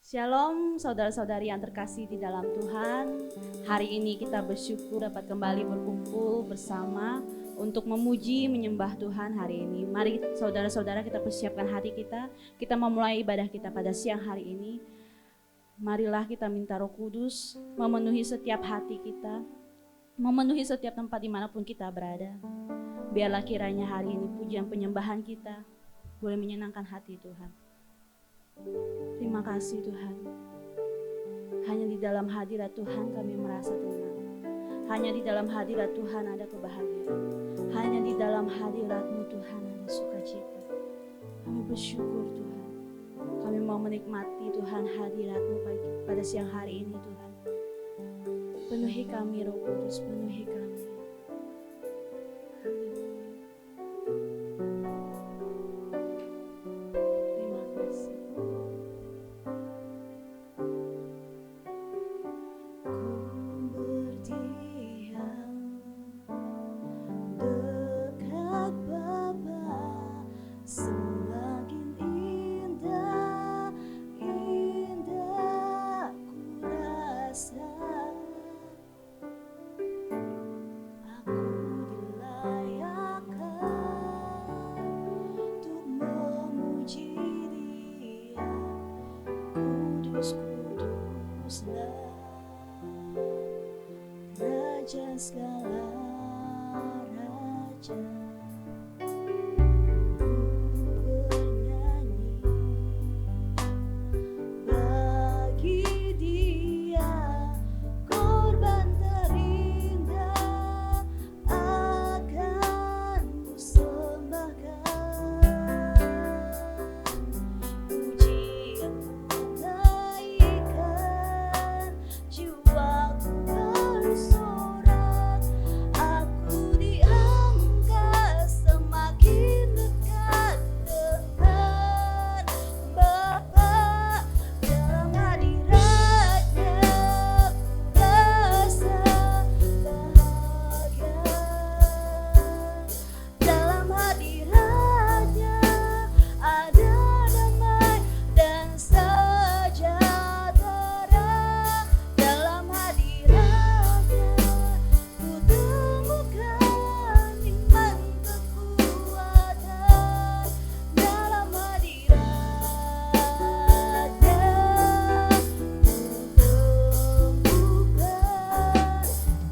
Shalom saudara-saudari yang terkasih di dalam Tuhan. Hari ini kita bersyukur dapat kembali berkumpul bersama untuk memuji, menyembah Tuhan hari ini. Mari saudara-saudara kita persiapkan hati kita. Kita memulai ibadah kita pada siang hari ini. Marilah kita minta Roh Kudus memenuhi setiap hati kita, memenuhi setiap tempat dimanapun kita berada. Biarlah kiranya hari ini pujian penyembahan kita boleh menyenangkan hati Tuhan. Terima kasih Tuhan. Hanya di dalam hadirat Tuhan kami merasa tenang. Hanya di dalam hadirat Tuhan ada kebahagiaan. Hanya di dalam hadirat-Mu Tuhan ada sukacita. Kami bersyukur Tuhan. Kami mau menikmati Tuhan hadirat-Mu pada siang hari ini Tuhan. Penuhi kami Roh Kudus, penuhi kami. Raja segala raja, bernyanyi bagi Dia korban terindah akan kusembahkan. Pujian menaikkan jiwaku bersorak, aku diangkat semakin dekat dengan Bapa. Dalam hadirat-Nya ku rasa bahagia. Dalam hadirat-Nya ada damai dan sejahtera. Dalam hadirat-Nya ku temukan iman kekuatan. Dalam hadirat-Nya ku temukan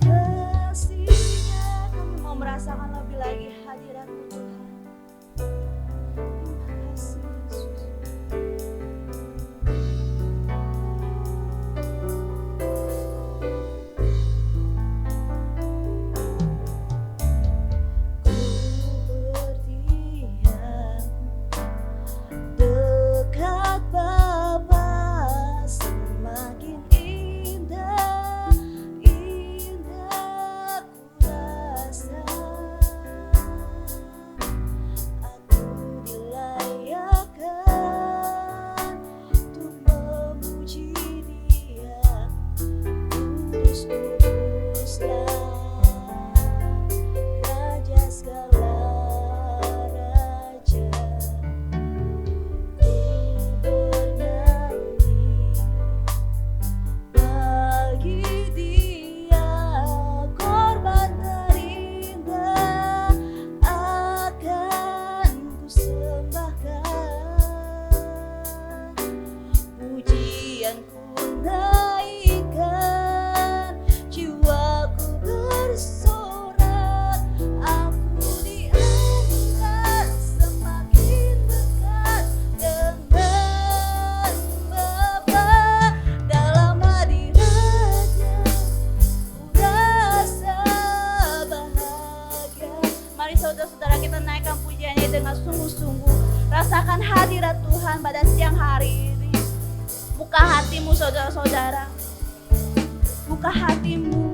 kasih-Nya. Kami mau merasakan lebih lagi hadirat-Mu Tuhan. Terima kasih Yesus. Berdiam dekat Bapa, semakin indah, indah ku rasa. Aku dilayakkan untuk memuji Dia, kudus-kuduslah Raja segala raja. Ku bernyanyi bagi Dia korban terindah akan kusembahkan. Pujianku naikkan jiwaku bersorak, aku diangkat semakin dekat dengan Bapa. Dalam hadirat-Nya ku rasa bahagia. Mari saudara-saudara kita naikkan pujiannya dengan sungguh-sungguh. Rasakan hadirat Tuhan pada siang hari ini. Buka hatimu saudara-saudara. Buka hatimu.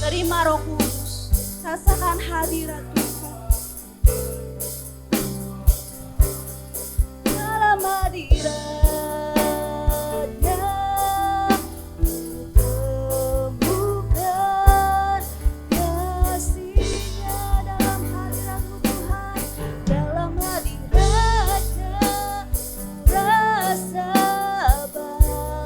Terima Roh Kudus. Rasakan hadirat Tuhan. Dalam hadirat-Nya ku temukan kasih-Nya. Dalam hadirat-Mu Tuhan. Dalam hadirat-Nya ku rasa bahagia.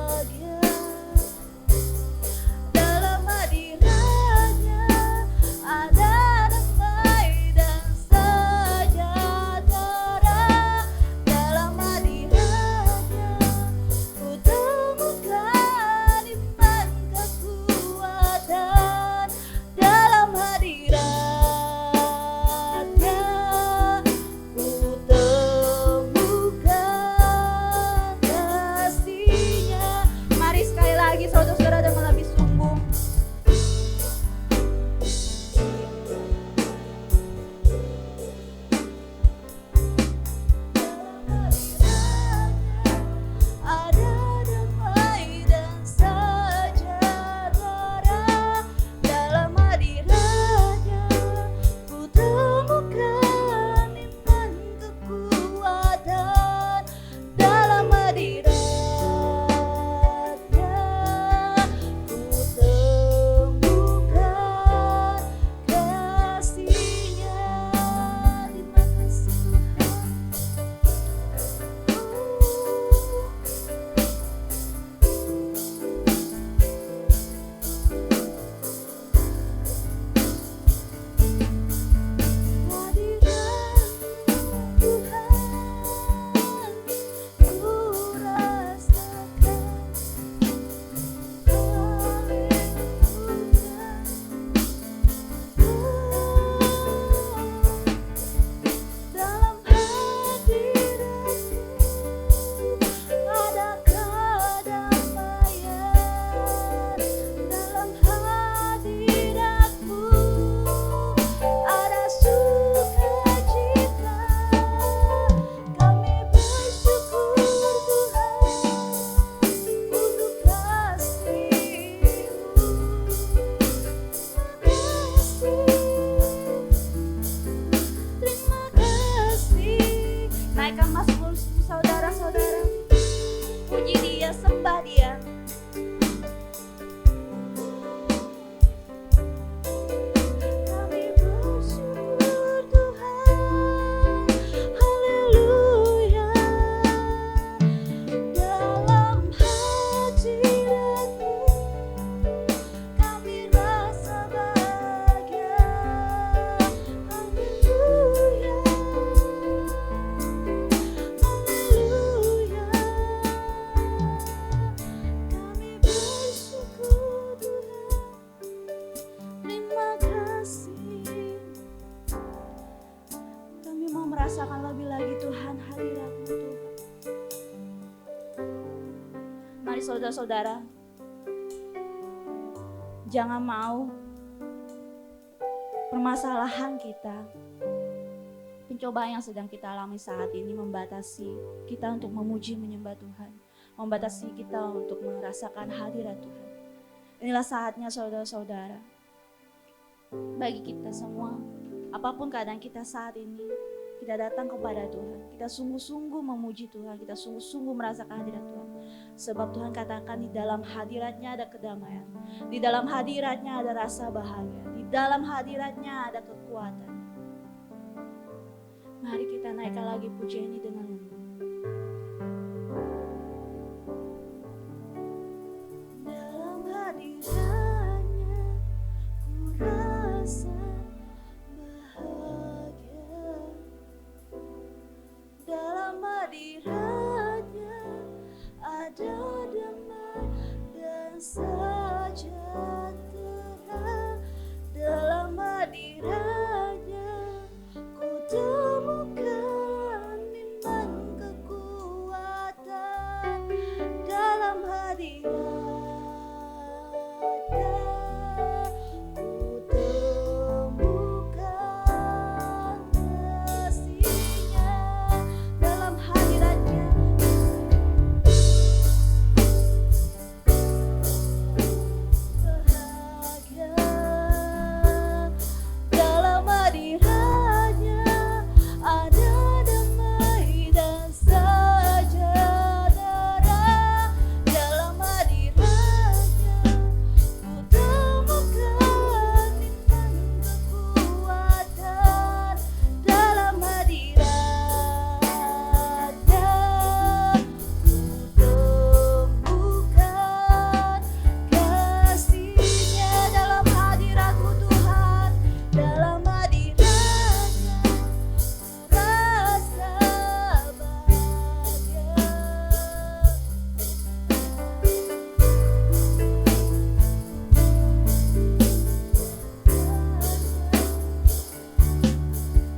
puji Dia, sembah Dia. Merasakan lebih lagi Tuhan hadirat-Mu Tuhan. Mari saudara-saudara, jangan mau permasalahan kita, pencobaan yang sedang kita alami saat ini membatasi kita untuk memuji menyembah Tuhan, membatasi kita untuk merasakan hadirat Tuhan. Inilah saatnya saudara-saudara, bagi kita semua, apapun keadaan kita saat ini, kita datang kepada Tuhan, kita sungguh-sungguh memuji Tuhan, kita sungguh-sungguh merasakan hadirat Tuhan. Sebab Tuhan katakan di dalam hadiratnya ada kedamaian, di dalam hadiratnya ada rasa bahagia, di dalam hadiratnya ada kekuatan. Mari kita naikkan lagi pujian ini dengan lembut. Dalam hadiratnya ku rasa dalam hadiratnya ada damai dan sejahtera. Dalam hadiratnya ku temukan iman kekuatan. Dalam hadiratnya ku temukan kasih-Nya. Dalam hadiratnya bahagia, dalam hadiratnya ada damai dan sejahtera. Dalam hadiratnya ku temukan iman kekuatan. Dalam hadiratnya temukan kasih-Nya. Dalam hadirat-Mu Tuhan, dalam hadiratnya ku rasa bahagia.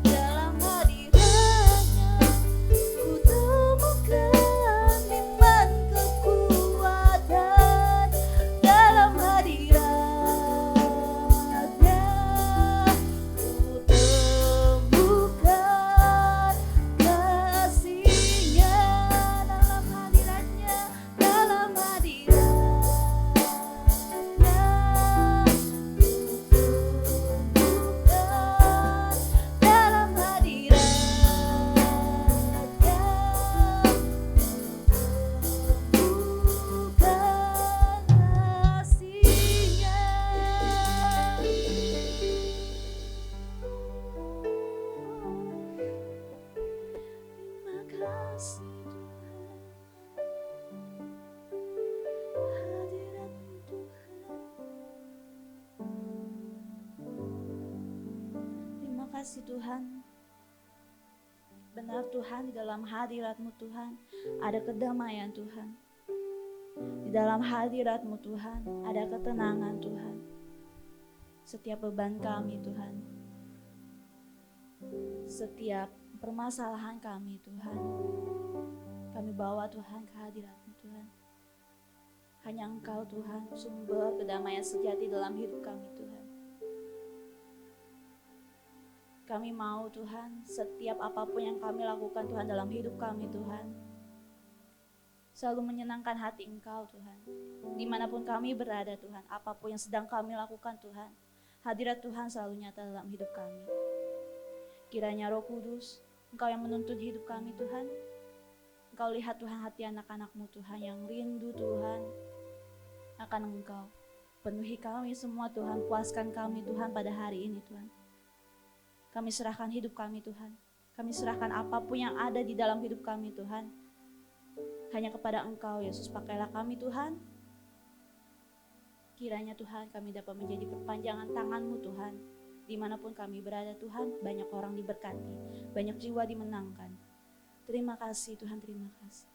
Dalam hadiratnya ku temukan iman kekuatan. Dalam hadiratnya ku temukan kasih-Nya. Dalam hadiratnya, dalam hadiratnya ku temukan. Dalam hadiratnya bukan kasih-Nya. Terima kasih Tuhan, hadirat-Mu Tuhan. Terima kasih Tuhan. Benar Tuhan, di dalam hadirat-Mu Tuhan ada kedamaian Tuhan. Di dalam hadirat-Mu Tuhan ada ketenangan Tuhan. Setiap beban kami Tuhan, setiap permasalahan kami Tuhan, kami bawa Tuhan ke hadirat-Mu Tuhan. Hanya Engkau Tuhan sumber kedamaian sejati dalam hidup kami Tuhan. Kami mau Tuhan, setiap apapun yang kami lakukan Tuhan dalam hidup kami Tuhan, selalu menyenangkan hati Engkau Tuhan. Dimanapun kami berada Tuhan, apapun yang sedang kami lakukan Tuhan, hadirat Tuhan selalu nyata dalam hidup kami. Kiranya Roh Kudus, Engkau yang menuntun hidup kami Tuhan. Engkau lihat Tuhan hati anak-anak-Mu Tuhan yang rindu Tuhan akan Engkau. Penuhi kami semua Tuhan, puaskan kami Tuhan pada hari ini Tuhan. Kami serahkan hidup kami Tuhan. Kami serahkan apapun yang ada di dalam hidup kami Tuhan. Hanya kepada Engkau Yesus, pakailah kami Tuhan. Kiranya Tuhan kami dapat menjadi perpanjangan tangan-Mu Tuhan. Dimanapun kami berada Tuhan, banyak orang diberkati, banyak jiwa dimenangkan. Terima kasih Tuhan, terima kasih.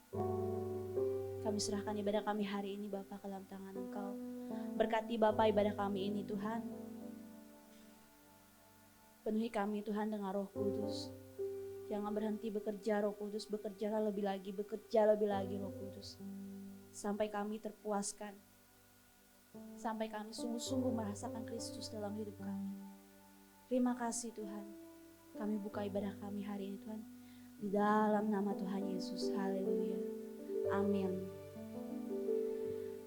Kami serahkan ibadah kami hari ini Bapa ke dalam tangan Engkau. Berkati Bapa ibadah kami ini Tuhan. Penuhi kami Tuhan dengan Roh Kudus. Jangan berhenti bekerja Roh Kudus, bekerjalah lebih lagi Roh Kudus. Sampai kami terpuaskan. Sampai kami sungguh-sungguh merasakan Kristus dalam hidup kami. Terima kasih Tuhan. Kami buka ibadah kami hari ini Tuhan. Di dalam nama Tuhan Yesus. Haleluya. Amin.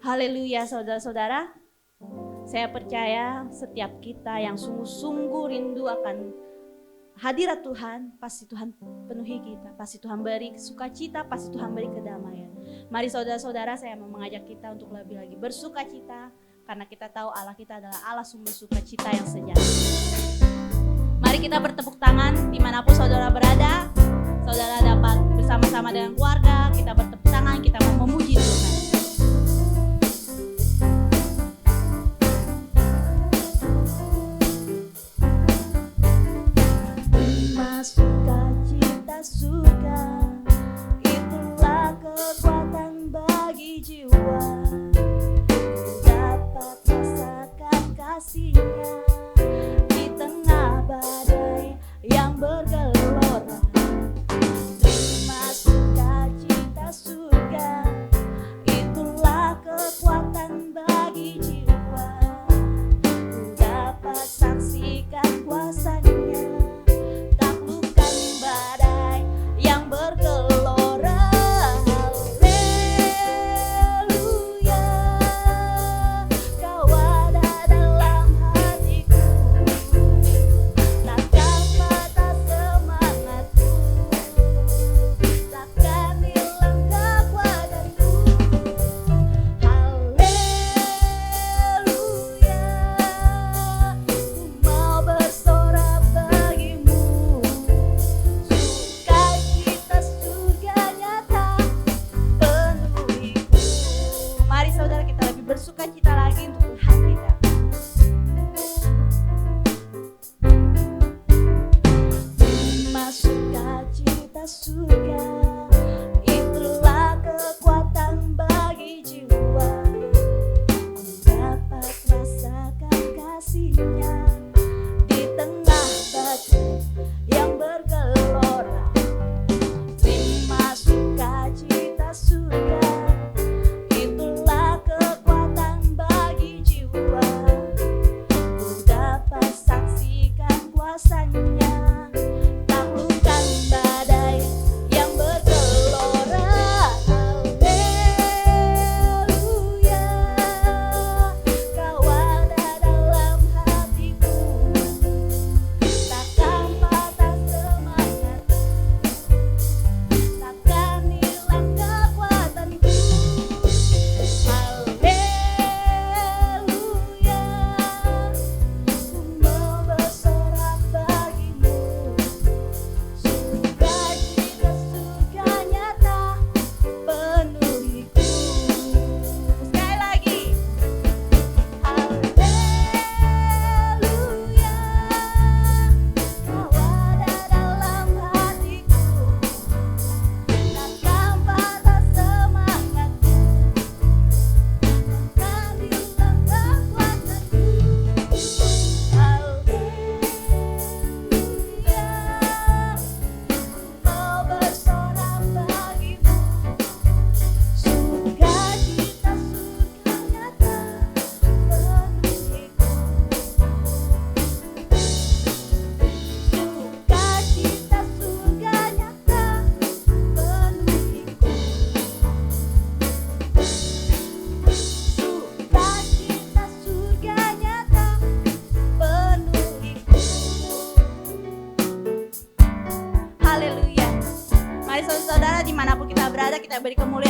Haleluya saudara-saudara. Saya percaya setiap kita yang sungguh-sungguh rindu akan hadirat Tuhan, pasti Tuhan penuhi kita, pasti Tuhan beri sukacita, pasti Tuhan beri kedamaian. Mari saudara-saudara, saya mau mengajak kita untuk lebih lagi bersukacita, karena kita tahu Allah kita adalah Allah sumber sukacita yang sejati. Mari kita bertepuk tangan dimanapun saudara berada. Saudara dapat bersama-sama dengan keluarga, kita bertepuk tangan, kita mau memuji Tuhan. Sukacita suka, itulah kekuatan bagi jiwa. Dapat rasakan kasih-Nya di tengah badai yang bergelora. Terima sukacita surga,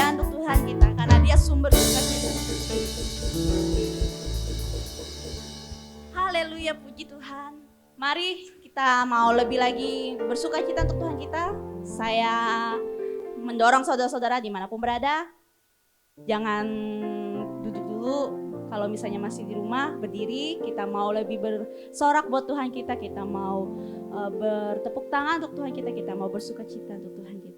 pujian untuk Tuhan kita, karena Dia sumber sukacita. Haleluya, puji Tuhan. Mari kita mau lebih lagi bersukacita untuk Tuhan kita. Saya mendorong saudara-saudara dimanapun berada, jangan duduk dulu. Kalau misalnya masih di rumah, berdiri. Kita mau lebih bersorak buat Tuhan kita. Kita mau bertepuk tangan untuk Tuhan kita. Kita mau bersukacita untuk Tuhan kita.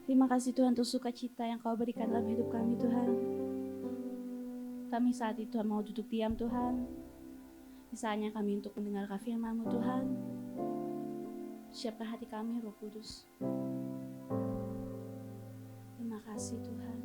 Terima kasih Tuhan untuk sukacita yang Kau berikan dalam hidup kami Tuhan. Kami saat itu mau duduk diam Tuhan. Misalnya kami untuk mendengar firman-Mu Tuhan. Siapkan hati kami Roh Kudus. Terima kasih Tuhan.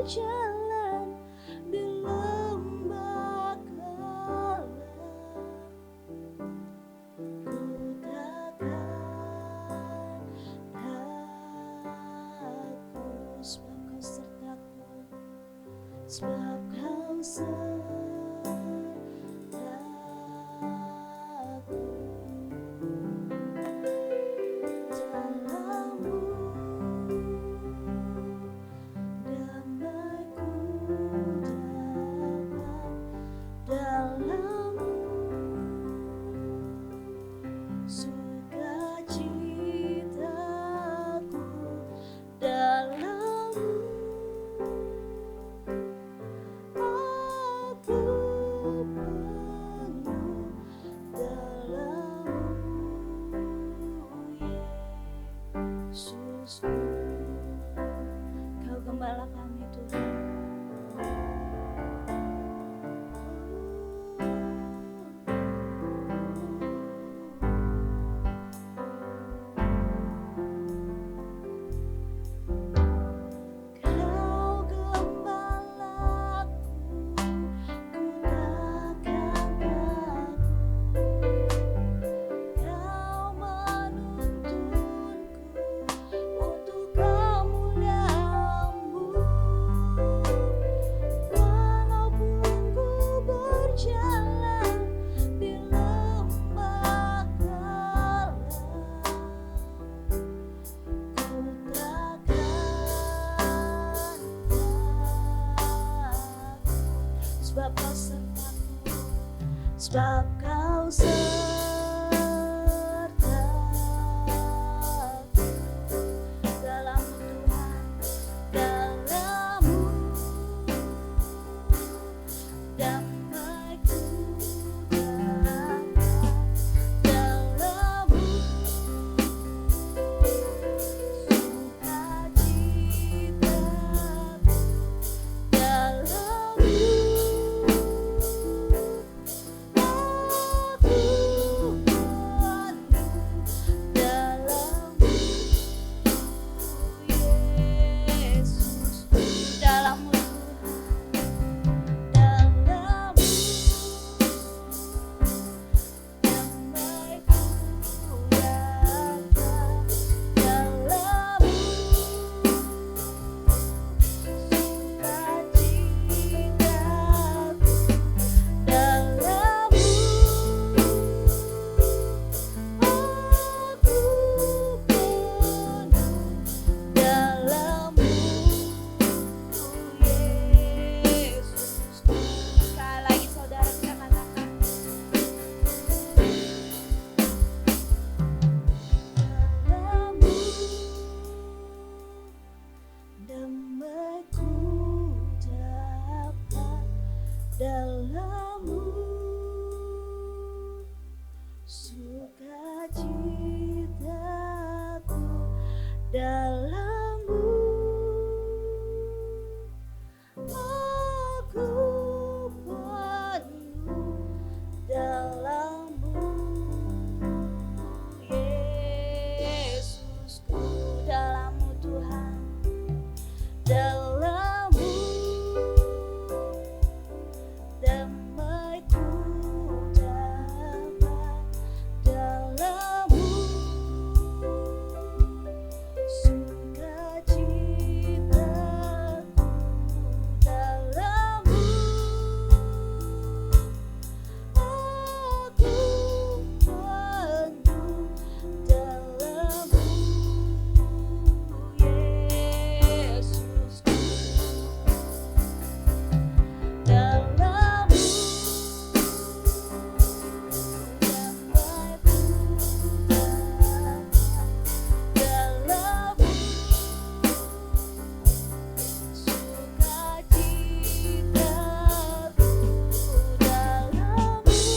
Jalan di lembah gelap, ku takkan takut, sebab Kau sertaku, sebab Kau sertaku. Aku sebab kau sertaku. Dalam-Mu Tuhan, dalam-Mu damai-Ku dapat, dalam-Mu sukacitaku, dalam-Mu aku penuh, dalam-Mu Yesus, dalam-Mu dalam-Mu damai-Ku dapat, dalam-Mu sukacitaku, dalam-Mu aku penuh, dalam-Mu Yesus. Sekali lagi saudara kita katakan, dalam-Mu damai-Ku dapat, dalam-Mu sukacitaku, dalam-Mu aku penuh, dalam-Mu Yesusku, dalam-Mu Tuhan, dalam-Mu damai-Ku dapat, dalam-Mu sukacitaku, dalam-Mu aku penuh, dalam-Mu Yesusku, dalam-Mu damai-Ku dapat, dalam-Mu sukacitaku, dalam-Mu aku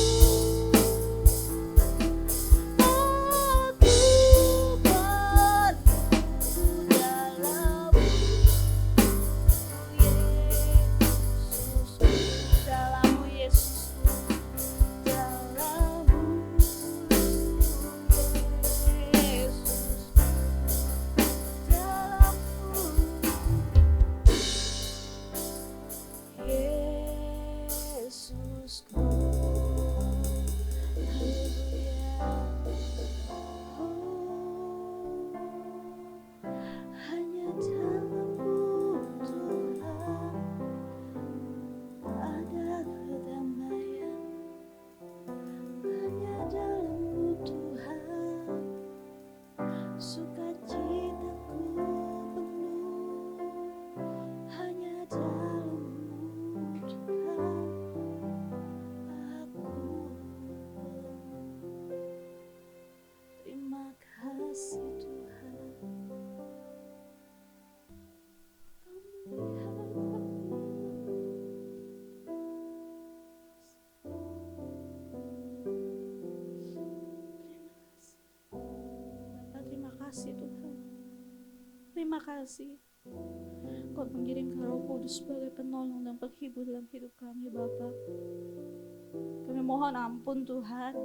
penuh, dalam-Mu Yesusku, dalam-Mu Yesusku, dalam-Mu Yesusku, dalam-Mu Yesusku. Haleluya. Hanya dalam-Mu Tuhan ada kedamaian, hanya dalam-Mu Tuhan sukacitaku penuh, hanya dalam-Mu Tuhan aku penuh. Terima kasih Tuhan, Kau melihat Bapa, terima kasih Tuhan. Terima kasih Kau mengirimkan Roh Kudus sebagai penolong dan penghibur dalam hidup kami Bapa. Kami mohon ampun Tuhan.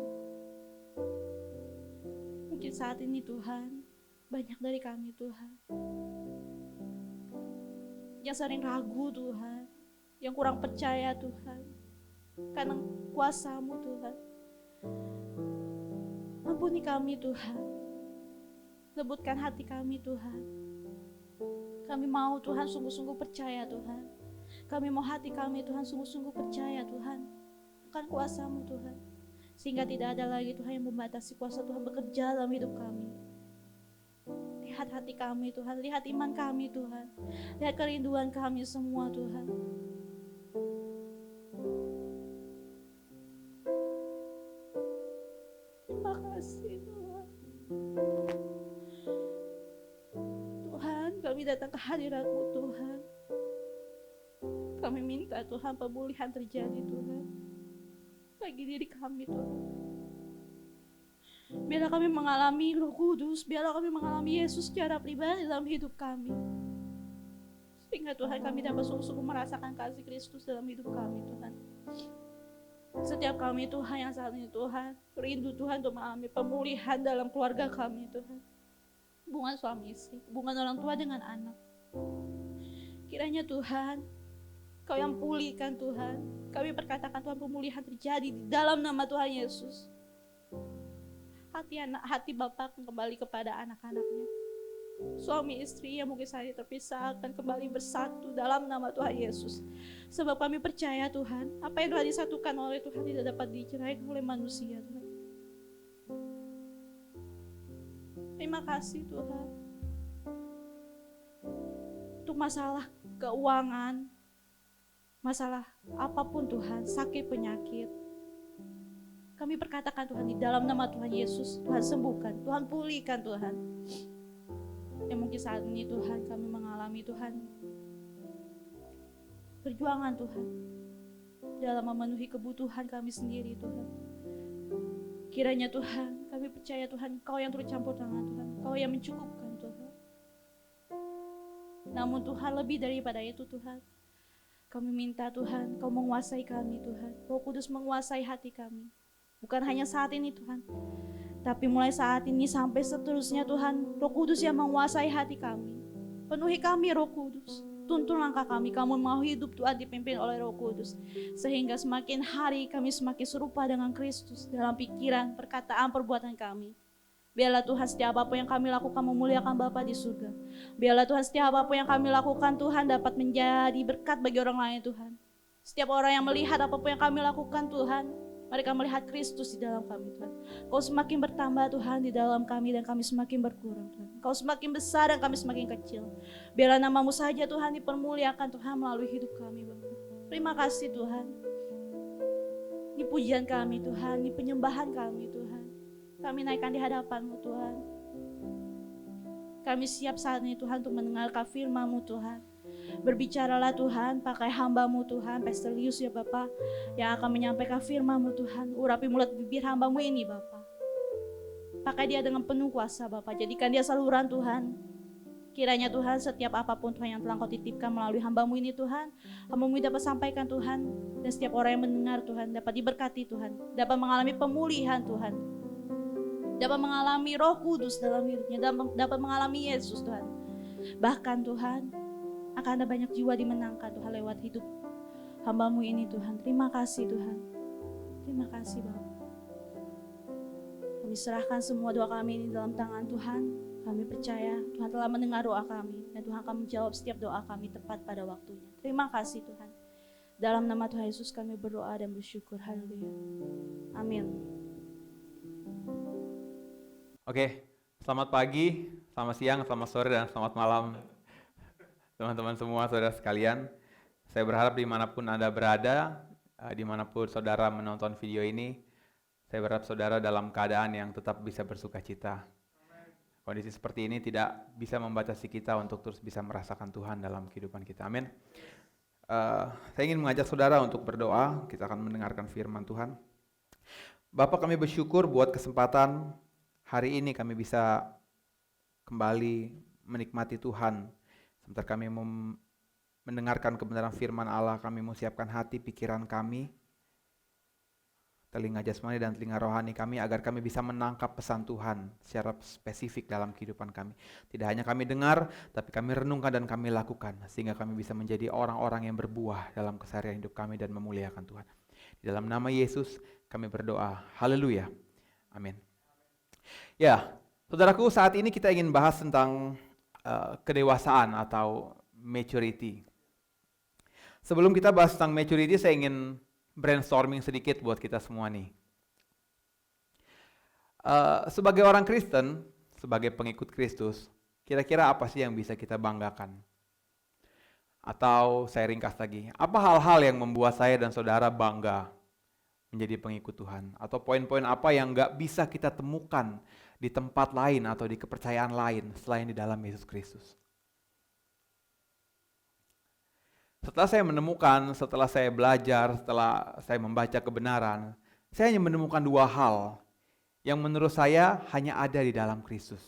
Mungkin saat ini Tuhan, banyak dari kami Tuhan yang sering ragu Tuhan, yang kurang percaya Tuhan, karena kuasa-Mu Tuhan. Ampuni kami Tuhan, lembutkan hati kami Tuhan. Kami mau Tuhan sungguh-sungguh percaya Tuhan. Kami mau hati kami Tuhan sungguh-sungguh percaya Tuhan akan kuasa-Mu Tuhan, sehingga tidak ada lagi Tuhan yang membatasi kuasa Tuhan bekerja dalam hidup kami. Lihat hati kami Tuhan, lihat iman kami Tuhan, lihat kerinduan kami semua Tuhan. hadirat-Mu Tuhan. Kami minta Tuhan pemulihan terjadi Tuhan bagi diri kami Tuhan. Biarlah kami mengalami Roh Kudus, biarlah kami mengalami Yesus secara pribadi dalam hidup kami. Sehingga Tuhan kami dapat sungguh-sungguh merasakan kasih Kristus dalam hidup kami Tuhan. Setiap kami Tuhan yang saat ini Tuhan, rindu Tuhan untuk mengalami pemulihan dalam keluarga kami Tuhan. Hubungan suami istri, hubungan orang tua dengan anak. Kiranya Tuhan, Kau yang pulihkan Tuhan. Kami perkatakan Tuhan pemulihan terjadi di dalam nama Tuhan Yesus. Hati Bapa akan kembali kepada anak-anaknya. Suami istri yang mungkin saat ini terpisah akan kembali bersatu dalam nama Tuhan Yesus. Sebab kami percaya Tuhan, apa yang telah disatukan oleh Tuhan tidak dapat diceraikan oleh manusia Tuhan. Terima kasih Tuhan. Untuk masalah keuangan, masalah apapun Tuhan, sakit penyakit, kami perkatakan Tuhan di dalam nama Tuhan Yesus, Tuhan sembuhkan, Tuhan pulihkan Tuhan. Yang mungkin saat ini Tuhan kami mengalami Tuhan perjuangan Tuhan dalam memenuhi kebutuhan kami sendiri Tuhan. Kiranya Tuhan, kami percaya Tuhan, Kau yang turut campur tangan Tuhan, Kau yang mencukupkan Tuhan. Namun Tuhan lebih daripada itu Tuhan, kami minta Tuhan, Kau menguasai kami Tuhan. Roh Kudus menguasai hati kami. Bukan hanya saat ini Tuhan, tapi mulai saat ini sampai seterusnya Tuhan, Roh Kudus yang menguasai hati kami. Penuhi kami Roh Kudus. Tuntun langkah kami, kamu mau hidup Tuhan dipimpin oleh Roh Kudus. Sehingga semakin hari kami semakin serupa dengan Kristus dalam pikiran, perkataan, perbuatan kami. Biarlah Tuhan setiap apa yang kami lakukan memuliakan Bapa di surga. Biarlah Tuhan setiap apa yang kami lakukan Tuhan dapat menjadi berkat bagi orang lain Tuhan. Setiap orang yang melihat apapun yang kami lakukan Tuhan, mereka melihat Kristus di dalam kami Tuhan. Kau semakin bertambah Tuhan di dalam kami dan kami semakin berkurang Tuhan. Kau semakin besar dan kami semakin kecil. Biarlah nama-Mu saja Tuhan dipermuliakan Tuhan melalui hidup kami Bapa. Terima kasih Tuhan. Ini pujian kami Tuhan, ini penyembahan kami Tuhan. Kami naikkan di hadapan-Mu Tuhan. Kami siap saat ini Tuhan untuk mendengarkan firman-Mu Tuhan. Berbicaralah Tuhan, pakai hamba-Mu Tuhan, Pastor Lius ya Bapak, yang akan menyampaikan firman-Mu Tuhan. Urapi mulut bibir hamba-Mu ini Bapak. Pakai dia dengan penuh kuasa Bapak, jadikan dia saluran Tuhan. Kiranya Tuhan setiap apapun Tuhan yang telah Kau titipkan melalui hamba-Mu ini Tuhan, hamba-Mu dapat sampaikan Tuhan. Dan setiap orang yang mendengar Tuhan dapat diberkati Tuhan, dapat mengalami pemulihan Tuhan, dapat mengalami Roh Kudus dalam hidupnya, dapat mengalami Yesus Tuhan. Bahkan Tuhan, akan ada banyak jiwa dimenangkan Tuhan lewat hidup hamba-Mu ini Tuhan. Terima kasih Tuhan. Terima kasih Bapak. Kami serahkan semua doa kami ini dalam tangan Tuhan. Kami percaya Tuhan telah mendengar doa kami. Dan Tuhan akan menjawab setiap doa kami tepat pada waktunya. Terima kasih Tuhan. Dalam nama Tuhan Yesus kami berdoa dan bersyukur. Haleluya. Amin. Oke, selamat pagi, selamat siang, selamat sore, dan selamat malam teman-teman semua, saudara sekalian. Saya berharap dimanapun Anda berada, dimanapun saudara menonton video ini, saya berharap saudara dalam keadaan yang tetap bisa bersuka cita. Kondisi seperti ini tidak bisa membatasi kita untuk terus bisa merasakan Tuhan dalam kehidupan kita. Amin. Saya ingin mengajak saudara untuk berdoa, kita akan mendengarkan firman Tuhan. Bapak, kami bersyukur buat kesempatan hari ini kami bisa kembali menikmati Tuhan. Sebentar kami mendengarkan kebenaran firman Allah, kami mau siapkan hati, pikiran kami, telinga jasmani dan telinga rohani kami, agar kami bisa menangkap pesan Tuhan secara spesifik dalam kehidupan kami. Tidak hanya kami dengar, tapi kami renungkan dan kami lakukan, sehingga kami bisa menjadi orang-orang yang berbuah dalam keseharian hidup kami dan memuliakan Tuhan. Di dalam nama Yesus kami berdoa. Haleluya. Amin. Ya, saudaraku, saat ini kita ingin bahas tentang kedewasaan atau maturity. Sebelum kita bahas tentang maturity, saya ingin brainstorming sedikit buat kita semua nih. Sebagai orang Kristen, sebagai pengikut Kristus, kira-kira apa sih yang bisa kita banggakan? Atau saya ringkas lagi, apa hal-hal yang membuat saya dan saudara bangga menjadi pengikut Tuhan? Atau poin-poin apa yang gak bisa kita temukan di tempat lain atau di kepercayaan lain selain di dalam Yesus Kristus? Setelah saya menemukan, setelah saya belajar, setelah saya membaca kebenaran, saya hanya menemukan dua hal yang menurut saya hanya ada di dalam Kristus.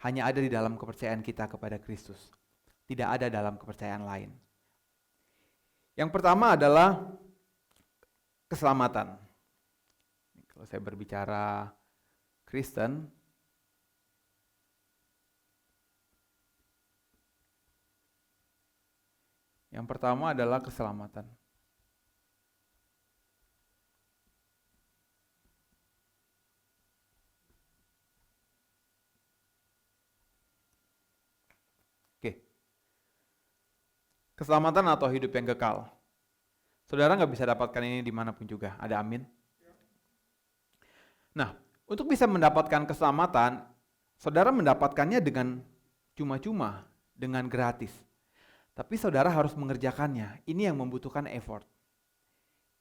Hanya ada di dalam kepercayaan kita kepada Kristus. Tidak ada dalam kepercayaan lain. Yang pertama adalah keselamatan. Kalau saya berbicara Kristen, yang pertama adalah keselamatan. Oke. Keselamatan atau hidup yang kekal. Saudara nggak bisa dapatkan ini dimanapun juga. Ada amin? Nah, untuk bisa mendapatkan keselamatan, saudara mendapatkannya dengan cuma-cuma, dengan gratis. Tapi saudara harus mengerjakannya. Ini yang membutuhkan effort.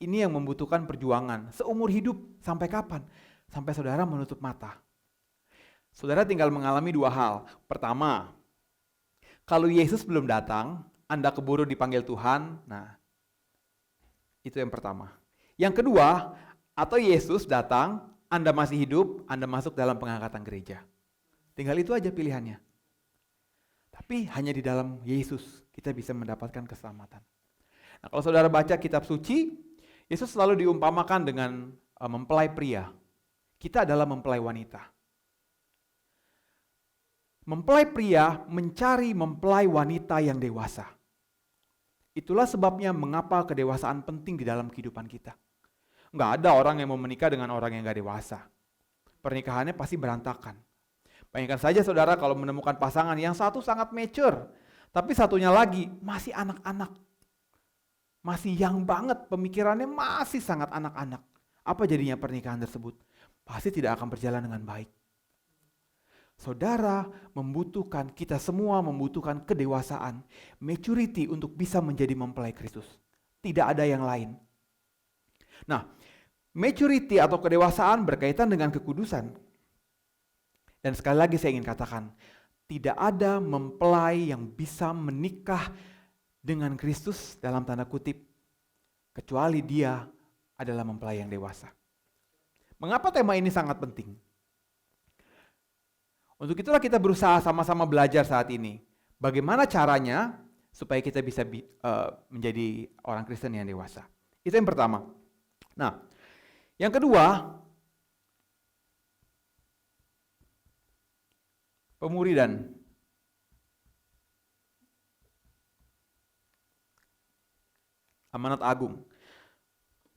Ini yang membutuhkan perjuangan. Seumur hidup, sampai kapan? Sampai saudara menutup mata. Saudara tinggal mengalami dua hal. Pertama, kalau Yesus belum datang, Anda keburu dipanggil Tuhan. Nah, itu yang pertama. Yang kedua, atau Yesus datang, Anda masih hidup, Anda masuk dalam pengangkatan gereja. Tinggal itu aja pilihannya. Tapi hanya di dalam Yesus kita bisa mendapatkan keselamatan. Nah, kalau saudara baca kitab suci, Yesus selalu diumpamakan dengan mempelai pria. Kita adalah mempelai wanita. Mempelai pria mencari mempelai wanita yang dewasa. Itulah sebabnya mengapa kedewasaan penting di dalam kehidupan kita. Nggak ada orang yang mau menikah dengan orang yang nggak dewasa. Pernikahannya pasti berantakan. Bayangkan saja saudara kalau menemukan pasangan yang satu sangat mature, tapi satunya lagi masih anak-anak. Masih young banget, pemikirannya masih sangat anak-anak. Apa jadinya pernikahan tersebut? Pasti tidak akan berjalan dengan baik. Saudara membutuhkan, kita semua membutuhkan kedewasaan, maturity untuk bisa menjadi mempelai Kristus. Tidak ada yang lain. Nah, maturity atau kedewasaan berkaitan dengan kekudusan. Dan sekali lagi saya ingin katakan, tidak ada mempelai yang bisa menikah dengan Kristus dalam tanda kutip, kecuali dia adalah mempelai yang dewasa. Mengapa tema ini sangat penting? Untuk itulah kita berusaha sama-sama belajar saat ini. Bagaimana caranya supaya kita bisa menjadi orang Kristen yang dewasa. Itu yang pertama. Nah, yang kedua, pemuridan. Amanat agung.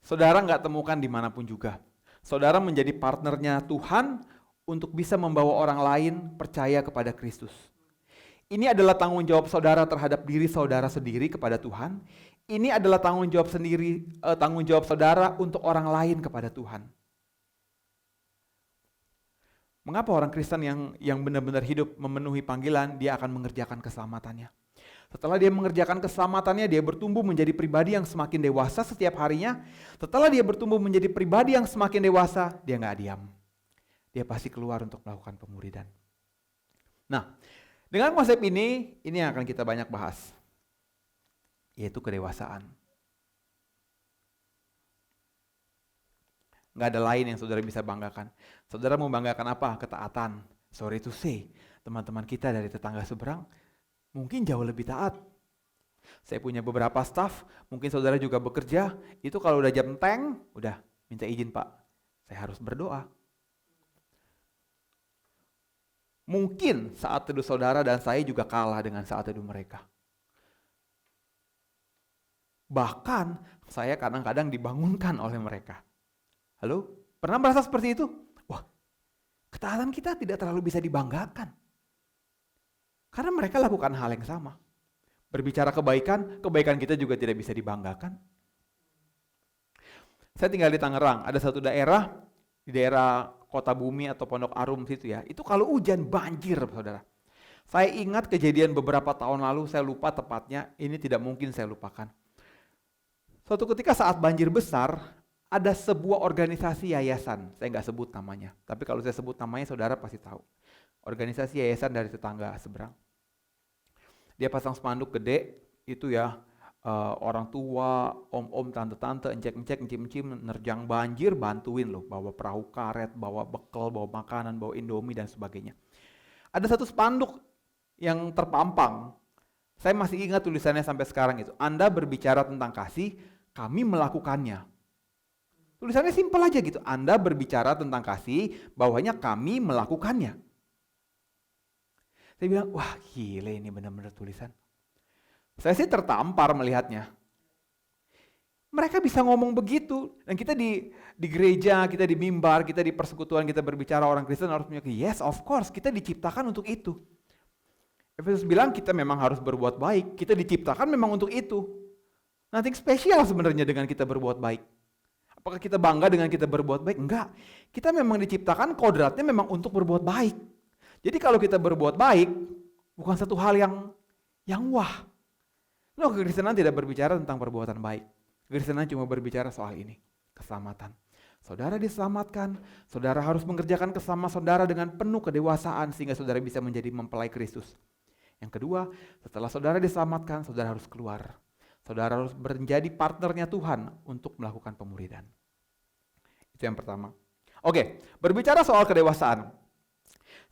Saudara nggak temukan dimanapun juga. Saudara menjadi partnernya Tuhan untuk bisa membawa orang lain percaya kepada Kristus. Ini adalah tanggung jawab saudara terhadap diri saudara sendiri kepada Tuhan. Ini adalah tanggung jawab saudara untuk orang lain kepada Tuhan. Mengapa orang Kristen yang benar-benar hidup memenuhi panggilan, dia akan mengerjakan keselamatannya. Setelah dia mengerjakan keselamatannya, dia bertumbuh menjadi pribadi yang semakin dewasa setiap harinya. Setelah dia bertumbuh menjadi pribadi yang semakin dewasa, dia nggak diam. Dia pasti keluar untuk melakukan pemuridan. Nah, dengan konsep ini yang akan kita banyak bahas, yaitu kedewasaan. Nggak ada lain yang saudara bisa banggakan. Saudara mau banggakan apa? Ketaatan. Sorry to say, teman-teman kita dari tetangga seberang mungkin jauh lebih taat. Saya punya beberapa staff, mungkin saudara juga bekerja, itu kalau udah jam tank, udah minta izin Pak, saya harus berdoa. Mungkin saat teduh saudara dan saya juga kalah dengan saat teduh mereka. Bahkan saya kadang-kadang dibangunkan oleh mereka. Halo? Pernah merasa seperti itu? Wah, ketaatan kita tidak terlalu bisa dibanggakan. Karena mereka lakukan hal yang sama. Berbicara kebaikan kita juga tidak bisa dibanggakan. Saya tinggal di Tangerang, ada satu daerah, di daerah Kota Bumi atau Pondok Arum situ ya, itu kalau hujan banjir saudara. Saya ingat kejadian beberapa tahun lalu, saya lupa tepatnya, ini tidak mungkin saya lupakan. Suatu ketika saat banjir besar, ada sebuah organisasi yayasan, saya nggak sebut namanya, tapi kalau saya sebut namanya saudara pasti tahu. Organisasi yayasan dari tetangga seberang. Dia pasang spanduk gede, itu ya, orang tua, om-om, tante-tante, encek-encek, encim-encim, nerjang banjir, bantuin loh, bawa perahu karet, bawa bekal, bawa makanan, bawa indomie dan sebagainya. Ada satu spanduk yang terpampang, saya masih ingat tulisannya sampai sekarang itu, Anda berbicara tentang kasih, kami melakukannya. Tulisannya simpel aja gitu, Anda berbicara tentang kasih, bawahnya kami melakukannya. Saya bilang, wah gile ini benar-benar tulisan. Saya sih tertampar melihatnya. Mereka bisa ngomong begitu, dan kita di gereja, kita di mimbar, kita di persekutuan, kita berbicara orang Kristen harus punya, yes of course, kita diciptakan untuk itu. Efesus bilang kita memang harus berbuat baik, kita diciptakan memang untuk itu. Nothing spesial sebenarnya dengan kita berbuat baik. Apakah kita bangga dengan kita berbuat baik? Enggak. Kita memang diciptakan kodratnya memang untuk berbuat baik. Jadi kalau kita berbuat baik, bukan satu hal yang wah. Loh, kekristenan tidak berbicara tentang perbuatan baik. Kekristenan cuma berbicara soal ini, keselamatan. Saudara diselamatkan, saudara harus mengerjakan kesama saudara dengan penuh kedewasaan sehingga saudara bisa menjadi mempelai Kristus. Yang kedua, setelah saudara diselamatkan, saudara harus keluar. Saudara harus menjadi partnernya Tuhan untuk melakukan pemuridan. Itu yang pertama. Oke, berbicara soal kedewasaan.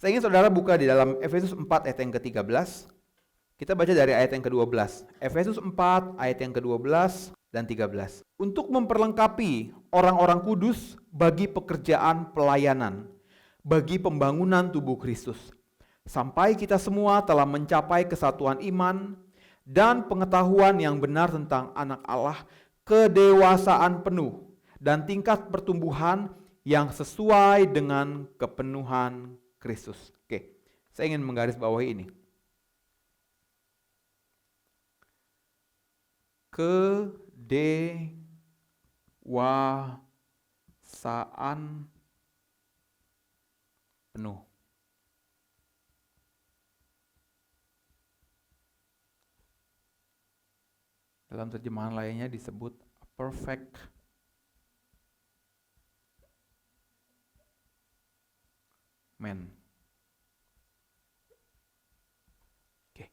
Saya ingin saudara buka di dalam Efesus 4 ayat yang ke-13. Kita baca dari ayat yang ke-12. Efesus 4 ayat yang ke-12 dan 13. Untuk memperlengkapi orang-orang kudus bagi pekerjaan pelayanan, bagi pembangunan tubuh Kristus, sampai kita semua telah mencapai kesatuan iman dan pengetahuan yang benar tentang anak Allah, kedewasaan penuh dan tingkat pertumbuhan yang sesuai dengan kepenuhan Kristus. Oke, saya ingin menggarisbawahi ini. Kedewasaan penuh. Dalam terjemahan lainnya disebut perfect man. Oke.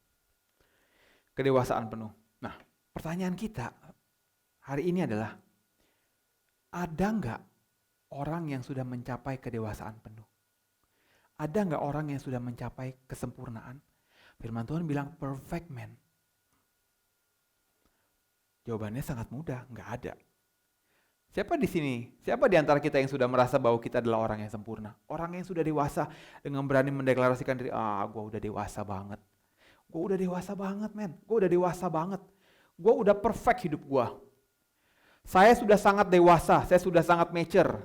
Kedewasaan penuh. Nah, pertanyaan kita hari ini adalah, ada nggak orang yang sudah mencapai kedewasaan penuh? Ada nggak orang yang sudah mencapai kesempurnaan? Firman Tuhan bilang perfect man. Jawabannya sangat mudah, nggak ada. Siapa di sini? Siapa di antara kita yang sudah merasa bahwa kita adalah orang yang sempurna? Orang yang sudah dewasa dengan berani mendeklarasikan diri, gue udah dewasa banget. Gue udah dewasa banget, men. Gue udah dewasa banget. Gue udah perfect hidup gue. Saya sudah sangat dewasa, saya sudah sangat mature.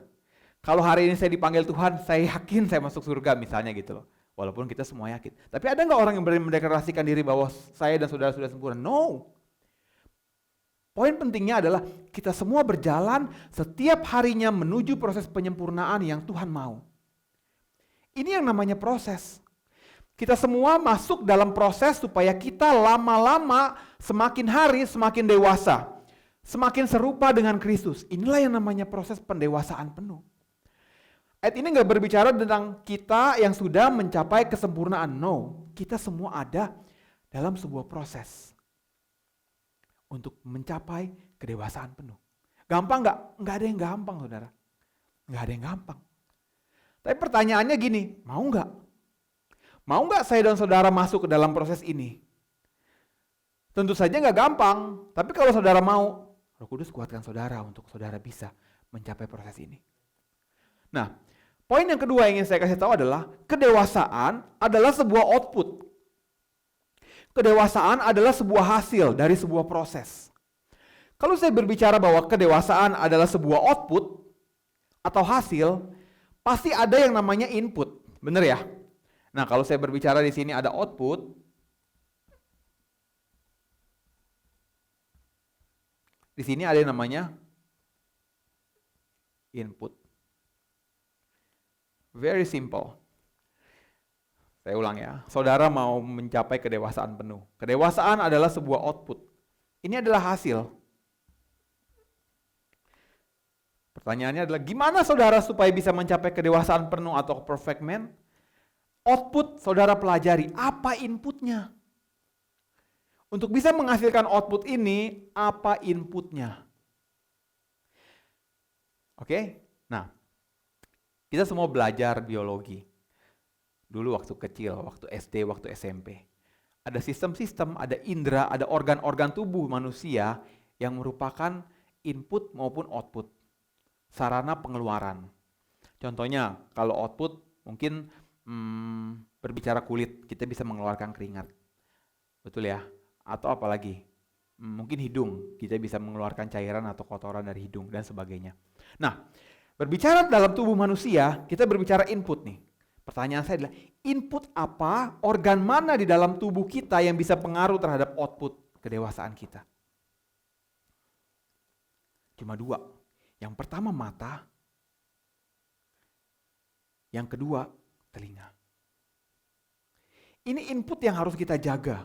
Kalau hari ini saya dipanggil Tuhan, saya yakin saya masuk surga misalnya gitu loh. Walaupun kita semua yakin. Tapi ada nggak orang yang berani mendeklarasikan diri bahwa saya dan saudara sudah sempurna? No. Poin pentingnya adalah kita semua berjalan setiap harinya menuju proses penyempurnaan yang Tuhan mau. Ini yang namanya proses. Kita semua masuk dalam proses supaya kita lama-lama semakin hari semakin dewasa. Semakin serupa dengan Kristus. Inilah yang namanya proses pendewasaan penuh. Ayat ini nggak berbicara tentang kita yang sudah mencapai kesempurnaan. No, kita semua ada dalam sebuah proses untuk mencapai kedewasaan penuh. Gampang nggak? Nggak ada yang gampang, saudara. Nggak ada yang gampang. Tapi pertanyaannya gini, mau nggak? Mau nggak saya dan saudara masuk ke dalam proses ini? Tentu saja nggak gampang, tapi kalau saudara mau, Roh Kudus kuatkan saudara untuk saudara bisa mencapai proses ini. Nah, poin yang kedua yang ingin saya kasih tahu adalah kedewasaan adalah sebuah output. Kedewasaan adalah sebuah hasil dari sebuah proses. Kalau saya berbicara bahwa kedewasaan adalah sebuah output atau hasil, pasti ada yang namanya input, benar ya? Nah, kalau saya berbicara di sini ada output, di sini ada yang namanya input. Very simple. Saya ulang ya, saudara mau mencapai kedewasaan penuh. Kedewasaan adalah sebuah output. Ini adalah hasil. Pertanyaannya adalah gimana saudara supaya bisa mencapai kedewasaan penuh atau perfect man? Output saudara pelajari, apa inputnya? Untuk bisa menghasilkan output ini, apa inputnya? Oke, nah kita semua belajar biologi. Dulu waktu kecil, waktu SD, waktu SMP. Ada sistem-sistem, ada indera, ada organ-organ tubuh manusia yang merupakan input maupun output. Sarana pengeluaran. Contohnya, kalau output mungkin berbicara kulit, kita bisa mengeluarkan keringat. Betul ya? Atau apalagi? Mungkin hidung, kita bisa mengeluarkan cairan atau kotoran dari hidung dan sebagainya. Nah, berbicara dalam tubuh manusia, kita berbicara input nih. Pertanyaan saya adalah, input apa, organ mana di dalam tubuh kita yang bisa pengaruh terhadap output kedewasaan kita? Cuma 2. Yang pertama mata, yang kedua telinga. Ini input yang harus kita jaga.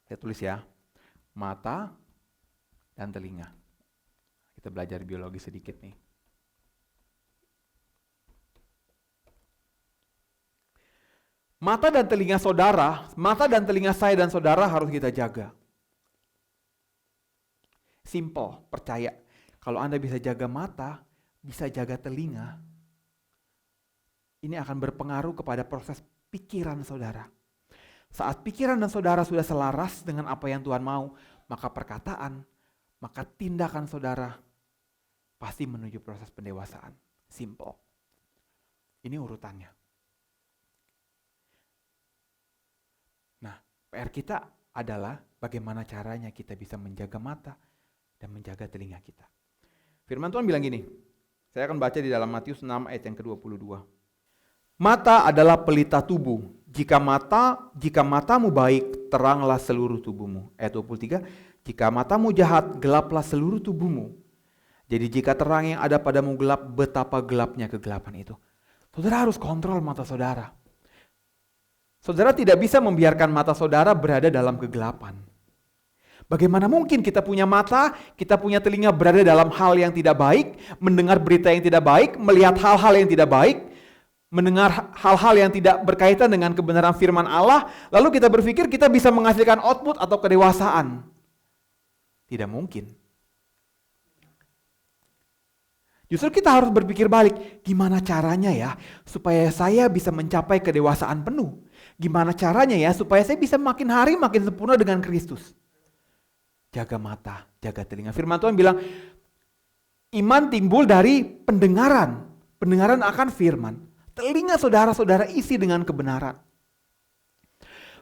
Saya tulis ya, mata dan telinga. Kita belajar biologi sedikit nih. Mata dan telinga saudara, mata dan telinga saya dan saudara harus kita jaga. Simple, percaya. Kalau Anda bisa jaga mata, bisa jaga telinga, ini akan berpengaruh kepada proses pikiran saudara. Saat pikiran dan saudara sudah selaras dengan apa yang Tuhan mau, maka perkataan, maka tindakan saudara pasti menuju proses pendewasaan. Simple. Ini urutannya. Nah, PR kita adalah bagaimana caranya kita bisa menjaga mata dan menjaga telinga kita. Firman Tuhan bilang gini, saya akan baca di dalam Matius 6 ayat yang ke-22. Mata adalah pelita tubuh. Jika matamu baik, teranglah seluruh tubuhmu. Ayat 23, jika matamu jahat, gelaplah seluruh tubuhmu. Jadi jika terang yang ada padamu gelap, betapa gelapnya kegelapan itu. Saudara harus kontrol mata saudara. Saudara tidak bisa membiarkan mata saudara berada dalam kegelapan. Bagaimana mungkin kita punya mata, kita punya telinga berada dalam hal yang tidak baik, mendengar berita yang tidak baik, melihat hal-hal yang tidak baik, mendengar hal-hal yang tidak berkaitan dengan kebenaran firman Allah, lalu kita berpikir kita bisa menghasilkan output atau kedewasaan. Tidak mungkin. Justru kita harus berpikir balik, gimana caranya ya supaya saya bisa mencapai kedewasaan penuh? Gimana caranya ya supaya saya bisa makin hari makin sempurna dengan Kristus? Jaga mata, jaga telinga. Firman Tuhan bilang, iman timbul dari pendengaran. Pendengaran akan firman. Telinga saudara-saudara isi dengan kebenaran.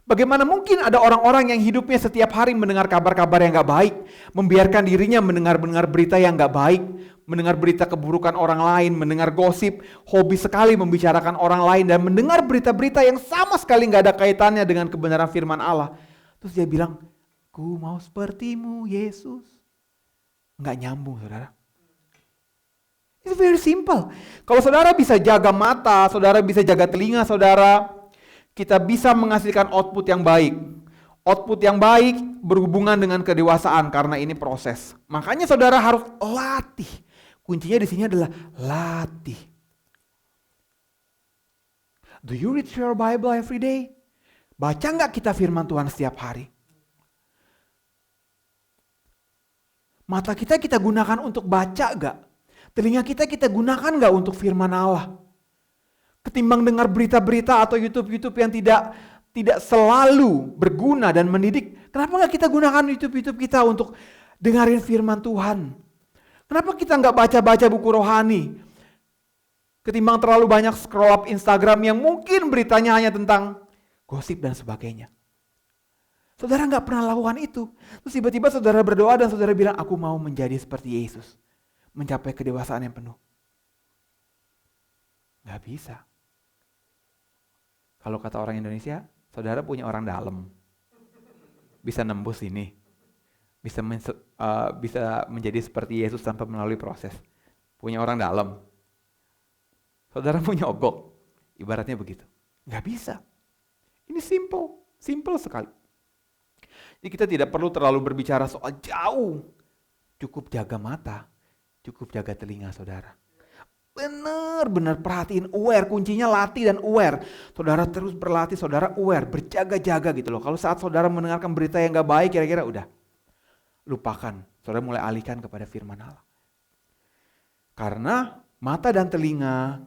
Bagaimana mungkin ada orang-orang yang hidupnya setiap hari mendengar kabar-kabar yang gak baik, membiarkan dirinya mendengar berita yang gak baik, mendengar berita keburukan orang lain, mendengar gosip, hobi sekali membicarakan orang lain, dan mendengar berita-berita yang sama sekali gak ada kaitannya dengan kebenaran firman Allah. Terus dia bilang, ku mau sepertimu Yesus. Nggak nyambung saudara. It's very simple. Kalau saudara bisa jaga mata, saudara bisa jaga telinga saudara, kita bisa menghasilkan output yang baik. Output yang baik berhubungan dengan kedewasaan karena ini proses. Makanya saudara harus latih. Kuncinya di sini adalah latih. Do you read your Bible every day? Baca nggak kita firman Tuhan setiap hari? Mata kita gunakan untuk baca gak? Telinga kita gunakan gak untuk firman Allah? Ketimbang dengar berita-berita atau YouTube yang tidak selalu berguna dan mendidik, kenapa gak kita gunakan YouTube kita untuk dengarin firman Tuhan? Kenapa kita gak baca-baca buku rohani? Ketimbang terlalu banyak scroll up Instagram yang mungkin beritanya hanya tentang gosip dan sebagainya. Saudara gak pernah lakukan itu. Terus tiba-tiba saudara berdoa dan saudara bilang, aku mau menjadi seperti Yesus. Mencapai kedewasaan yang penuh. Gak bisa. Kalau kata orang Indonesia, saudara punya orang dalam. Bisa nembus ini. Bisa menjadi seperti Yesus tanpa melalui proses. Punya orang dalam. Saudara punya ogok. Ibaratnya begitu. Gak bisa. Ini simple sekali. Jadi kita tidak perlu terlalu berbicara soal jauh. Cukup jaga mata, cukup jaga telinga saudara. Benar-benar perhatiin, aware, kuncinya latih dan aware. Saudara terus berlatih, saudara aware, berjaga-jaga gitu loh. Kalau saat saudara mendengarkan berita yang gak baik, kira-kira udah, lupakan. Saudara mulai alihkan kepada firman Allah. Karena mata dan telinga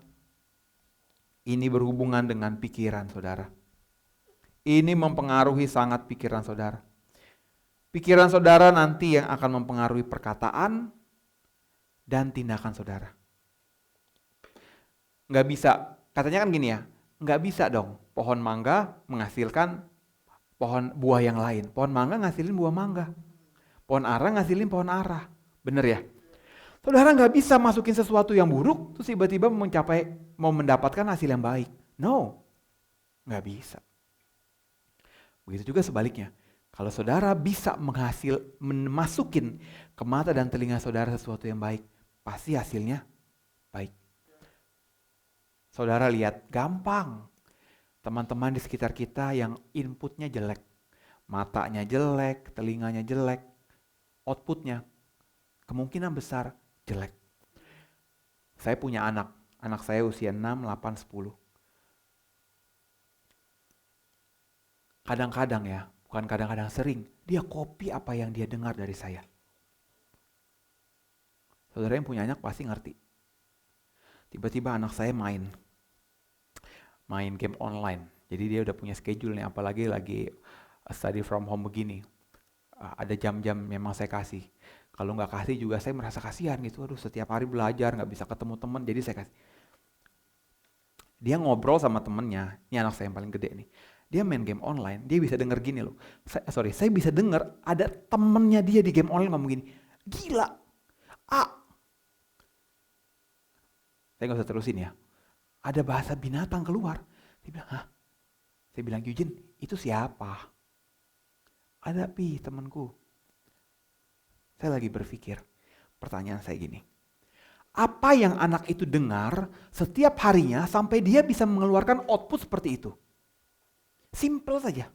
ini berhubungan dengan pikiran saudara. Ini mempengaruhi sangat pikiran saudara. Pikiran saudara nanti yang akan mempengaruhi perkataan dan tindakan saudara. Nggak bisa, katanya kan gini ya, nggak bisa dong pohon mangga menghasilkan pohon buah yang lain. Pohon mangga ngasilin buah mangga, pohon ara ngasilin pohon ara, bener ya? Saudara nggak bisa masukin sesuatu yang buruk terus tiba-tiba mau mendapatkan hasil yang baik. No, nggak bisa. Begitu juga sebaliknya. Kalau saudara bisa memasukin ke mata dan telinga saudara sesuatu yang baik, pasti hasilnya baik. Saudara lihat, gampang. Teman-teman di sekitar kita yang inputnya jelek, matanya jelek, telinganya jelek, outputnya kemungkinan besar jelek. Saya punya anak saya usia 6, 8, 10. Kadang-kadang ya, bukan kadang-kadang, sering, dia copy apa yang dia dengar dari saya. Saudara yang punya anak pasti ngerti. Tiba-tiba anak saya main game online. Jadi dia udah punya schedule nih, apalagi lagi study from home begini. Ada jam-jam memang saya kasih. Kalau nggak kasih juga saya merasa kasihan gitu. Aduh, setiap hari belajar nggak bisa ketemu teman, jadi saya kasih. Dia ngobrol sama temennya, ini anak saya yang paling gede nih. Dia main game online, dia bisa denger gini loh. Saya bisa denger ada temennya dia di game online ngomong gini, gila, saya nggak usah terusin ya. Ada bahasa binatang keluar. Dia bilang, hah? Saya bilang, Eugene, itu siapa? Ada temanku. Saya lagi berpikir, pertanyaan saya gini. Apa yang anak itu dengar setiap harinya sampai dia bisa mengeluarkan output seperti itu? Simple saja.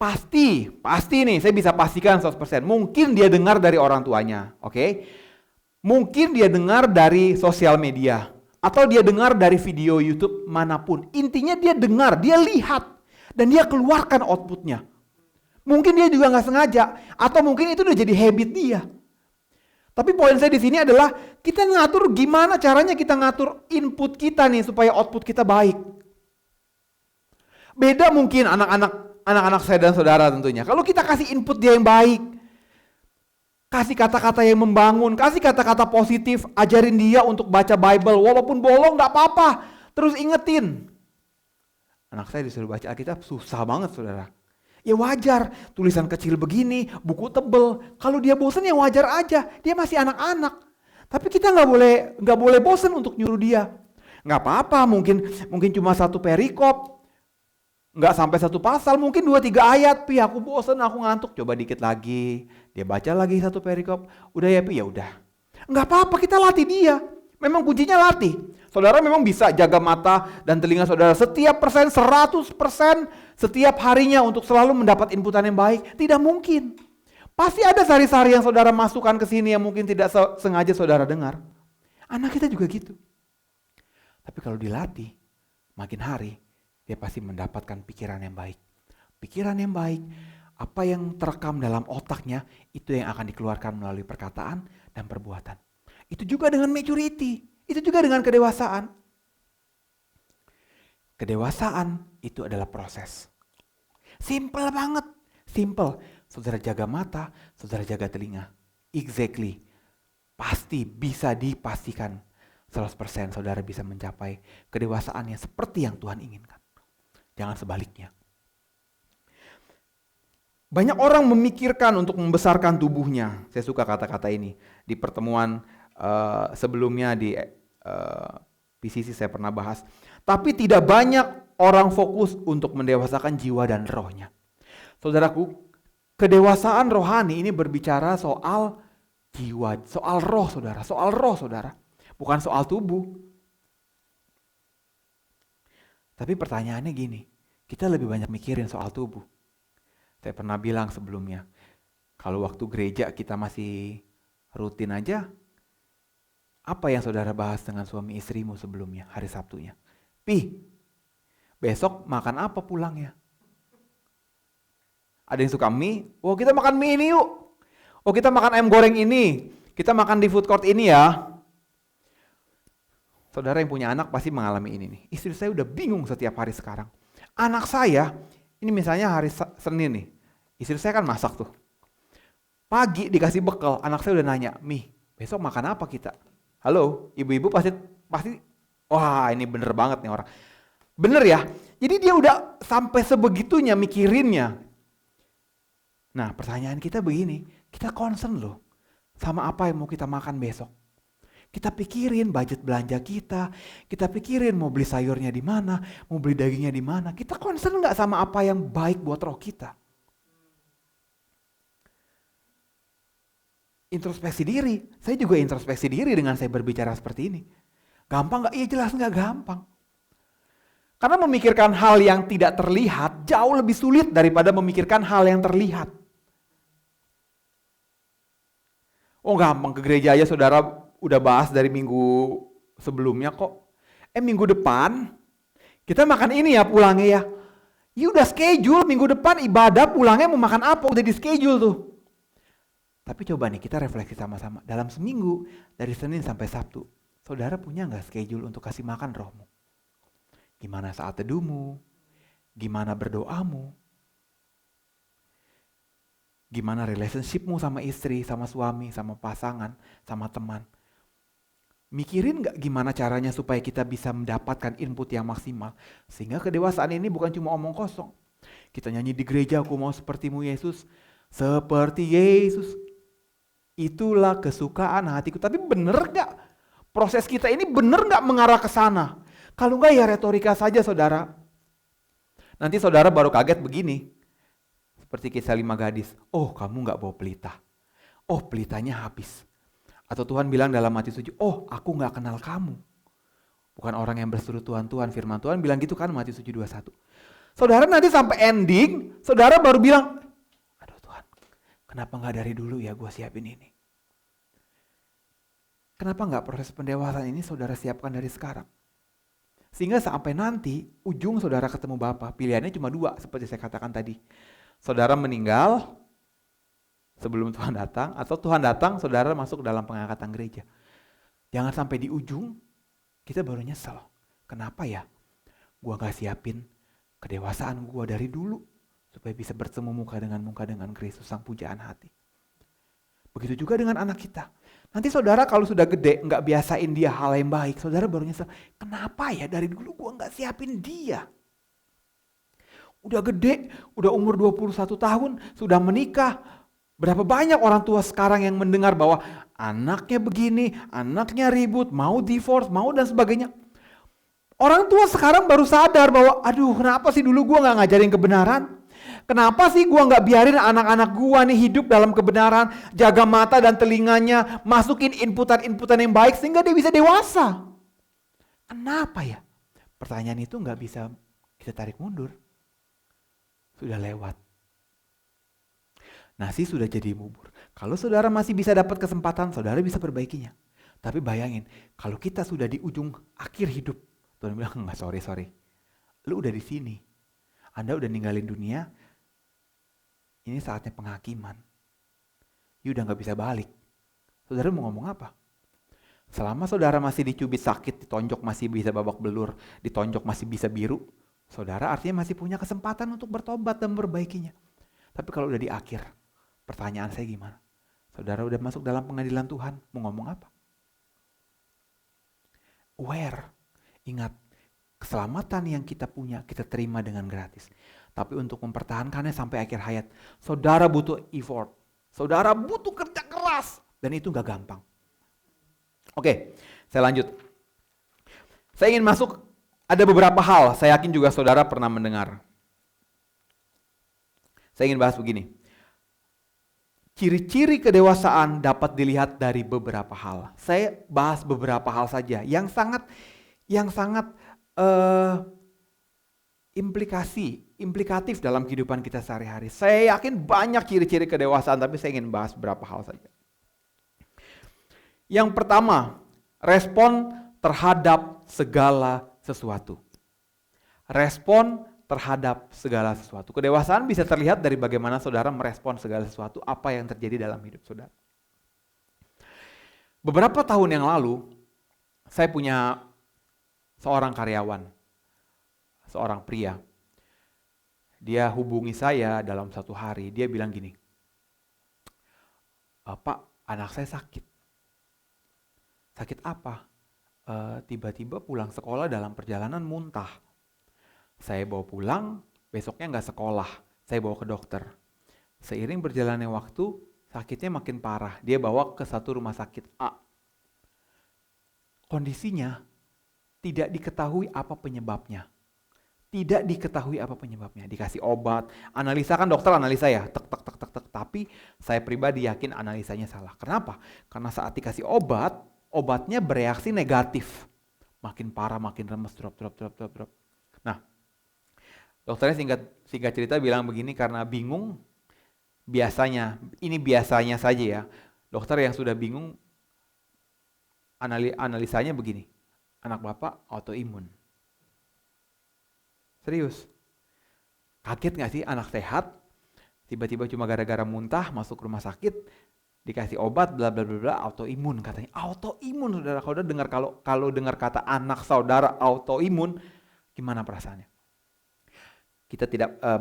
Pasti nih, saya bisa pastikan 100%. Mungkin dia dengar dari orang tuanya, oke? Mungkin dia dengar dari sosial media. Atau dia dengar dari video YouTube manapun. Intinya dia dengar, dia lihat. Dan dia keluarkan outputnya. Mungkin dia juga nggak sengaja. Atau mungkin itu udah jadi habit dia. Tapi poin saya di sini adalah kita ngatur gimana caranya kita ngatur input kita nih supaya output kita baik. Beda mungkin anak-anak saya dan saudara tentunya. Kalau kita kasih input dia yang baik, kasih kata-kata yang membangun, kasih kata-kata positif, ajarin dia untuk baca Bible, walaupun bolong gak apa-apa, terus ingetin. Anak saya disuruh baca Alkitab susah banget saudara. Ya wajar, tulisan kecil begini, buku tebel. Kalau dia bosan ya wajar aja, dia masih anak-anak. Tapi kita nggak boleh bosan untuk nyuruh dia. Nggak apa-apa, mungkin cuma satu perikop, nggak sampai satu pasal, mungkin 2-3 ayat. Aku bosan, aku ngantuk. Coba dikit lagi, dia baca lagi satu perikop. Udah ya ya udah. Nggak apa-apa, kita latih dia. Memang kuncinya latih. Saudara memang bisa jaga mata dan telinga saudara setiap persen, 100% setiap harinya untuk selalu mendapat inputan yang baik. Tidak mungkin. Pasti ada sari-sari yang saudara masukkan ke sini yang mungkin tidak sengaja saudara dengar. Anak kita juga gitu. Tapi kalau dilatih, makin hari dia pasti mendapatkan pikiran yang baik. Pikiran yang baik, apa yang terekam dalam otaknya, itu yang akan dikeluarkan melalui perkataan dan perbuatan. Itu juga dengan maturity. Itu juga dengan kedewasaan. Kedewasaan itu adalah proses. Simple banget. Simple. Saudara jaga mata, saudara jaga telinga. Exactly. Pasti bisa dipastikan 100% saudara bisa mencapai kedewasaan yang seperti yang Tuhan inginkan. Jangan sebaliknya. Banyak orang memikirkan untuk membesarkan tubuhnya. Saya suka kata-kata ini. Di pertemuan sebelumnya di PCC saya pernah bahas. Tapi tidak banyak orang fokus untuk mendewasakan jiwa dan rohnya. Saudaraku, kedewasaan rohani ini berbicara soal jiwa, soal roh saudara, bukan soal tubuh. Tapi pertanyaannya gini, kita lebih banyak mikirin soal tubuh. Saya pernah bilang sebelumnya, kalau waktu gereja kita masih rutin aja, Apa yang saudara bahas dengan suami istrimu sebelumnya, hari Sabtunya? Pi, besok makan apa pulangnya? Ada yang suka mie? Oh kita makan mie ini yuk. Oh kita makan ayam goreng ini. Kita makan di food court ini ya. Saudara yang punya anak pasti mengalami ini nih. Istri saya udah bingung setiap hari sekarang. Anak saya, ini misalnya hari Senin nih. Istri saya kan masak tuh. Pagi dikasih bekal, anak saya udah nanya, "Mi, besok makan apa kita?" Halo, ibu-ibu pasti, wah ini bener banget nih orang. Bener ya, jadi dia udah sampai sebegitunya mikirinnya. Nah pertanyaan kita begini, kita concern loh sama apa yang mau kita makan besok. Kita pikirin budget belanja kita pikirin mau beli sayurnya di mana, mau beli dagingnya di mana. Kita concern nggak sama apa yang baik buat roh kita? Introspeksi diri. Saya juga introspeksi diri dengan saya berbicara seperti ini. Gampang nggak? Iya jelas nggak gampang. Karena memikirkan hal yang tidak terlihat jauh lebih sulit daripada memikirkan hal yang terlihat. Oh gampang, ke gereja aja saudara udah bahas dari minggu sebelumnya kok. Minggu depan kita makan ini ya pulangnya ya. Ya udah schedule minggu depan ibadah pulangnya mau makan apa udah di schedule tuh. Tapi coba nih kita refleksi sama-sama. Dalam seminggu, dari Senin sampai Sabtu, saudara punya nggak schedule untuk kasih makan rohmu? Gimana saat teduhmu? Gimana berdoamu? Gimana relationshipmu sama istri, sama suami, sama pasangan, sama teman? Mikirin nggak gimana caranya supaya kita bisa mendapatkan input yang maksimal? Sehingga kedewasaan ini bukan cuma omong kosong. Kita nyanyi di gereja, aku mau sepertimu Yesus. Seperti Yesus. Itulah kesukaan hatiku. Tapi bener gak? Proses kita ini bener gak mengarah ke sana? Kalau enggak ya retorika saja saudara. Nanti saudara baru kaget begini. Seperti kisah 5 gadis. Oh kamu gak bawa pelita. Oh pelitanya habis. Atau Tuhan bilang dalam Matius 7. Oh aku gak kenal kamu. Bukan orang yang berseru Tuhan, firman Tuhan bilang gitu kan Matius 7:21. Saudara nanti sampai ending. Saudara baru bilang. Kenapa nggak dari dulu ya gue siapin ini? Kenapa nggak proses pendewasaan ini saudara siapkan dari sekarang? Sehingga sampai nanti ujung saudara ketemu Bapa, pilihannya cuma 2 seperti saya katakan tadi. Saudara meninggal sebelum Tuhan datang, atau Tuhan datang saudara masuk dalam pengangkatan gereja. Jangan sampai di ujung kita baru nyesel. Kenapa ya? Gue nggak siapin kedewasaan gue dari dulu. Supaya bisa bertemu muka dengan Kristus sang pujaan hati. Begitu juga dengan anak kita. Nanti saudara kalau sudah gede nggak biasain dia hal yang baik, saudara baru nyesel. Kenapa ya dari dulu gua nggak siapin dia? Udah gede, udah umur 21 tahun, sudah menikah. Berapa banyak orang tua sekarang yang mendengar bahwa anaknya begini, anaknya ribut, mau divorce, mau dan sebagainya. Orang tua sekarang baru sadar bahwa aduh kenapa sih dulu gua nggak ngajarin kebenaran? Kenapa sih gua nggak biarin anak-anak gua nih hidup dalam kebenaran, jaga mata dan telinganya, masukin inputan-inputan yang baik sehingga dia bisa dewasa? Kenapa ya? Pertanyaan itu nggak bisa kita tarik mundur. Sudah lewat. Nasi sudah jadi bubur. Kalau saudara masih bisa dapat kesempatan, saudara bisa perbaikinya. Tapi bayangin, kalau kita sudah di ujung akhir hidup, Tuhan bilang enggak sorry. Lu udah di sini. Anda udah ninggalin dunia. Ini saatnya penghakiman. You udah gak bisa balik. Saudara mau ngomong apa? Selama saudara masih dicubit sakit, ditonjok masih bisa babak belur, ditonjok masih bisa biru, saudara artinya masih punya kesempatan untuk bertobat dan memperbaikinya. Tapi kalau udah di akhir, pertanyaan saya gimana? Saudara udah masuk dalam pengadilan Tuhan, mau ngomong apa? Aware, ingat, keselamatan yang kita punya, kita terima dengan gratis. Tapi untuk mempertahankannya sampai akhir hayat, saudara butuh effort. Saudara butuh kerja keras. Dan itu gak gampang. Oke, saya lanjut. Saya ingin masuk, ada beberapa hal, saya yakin juga saudara pernah mendengar. Saya ingin bahas begini. Ciri-ciri kedewasaan dapat dilihat dari beberapa hal. Saya bahas beberapa hal saja yang sangat implikatif dalam kehidupan kita sehari-hari. Saya yakin banyak ciri-ciri kedewasaan, tapi saya ingin bahas beberapa hal saja. Yang pertama, Respon terhadap segala sesuatu. Respon terhadap segala sesuatu. Kedewasaan bisa terlihat dari bagaimana saudara merespon segala sesuatu, apa yang terjadi dalam hidup saudara. Beberapa tahun yang lalu, saya punya seorang karyawan, seorang pria. Dia hubungi saya dalam satu hari, dia bilang gini, "Pak, anak saya sakit." "Sakit apa?" "Tiba-tiba pulang sekolah dalam perjalanan muntah. Saya bawa pulang, besoknya nggak sekolah, saya bawa ke dokter. Seiring berjalannya waktu, sakitnya makin parah. Dia bawa ke satu rumah sakit A. Kondisinya tidak diketahui apa penyebabnya. Tidak diketahui apa penyebabnya. Dikasih obat, analisa kan dokter analisa ya, tek tek tek tek tek. Tapi saya pribadi yakin analisanya salah. Kenapa? Karena saat dikasih obat, obatnya bereaksi negatif. Makin parah, makin remes, drop. Nah, dokternya singkat cerita bilang begini karena bingung. Biasanya, ini biasanya saja ya. Dokter yang sudah bingung, analisanya begini. Anak bapak autoimun. Serius. Kaget gak sih anak sehat, tiba-tiba cuma gara-gara muntah masuk rumah sakit, dikasih obat bla bla bla bla, autoimun katanya. Autoimun saudara. Kalau dengar kata anak saudara autoimun, gimana perasaannya?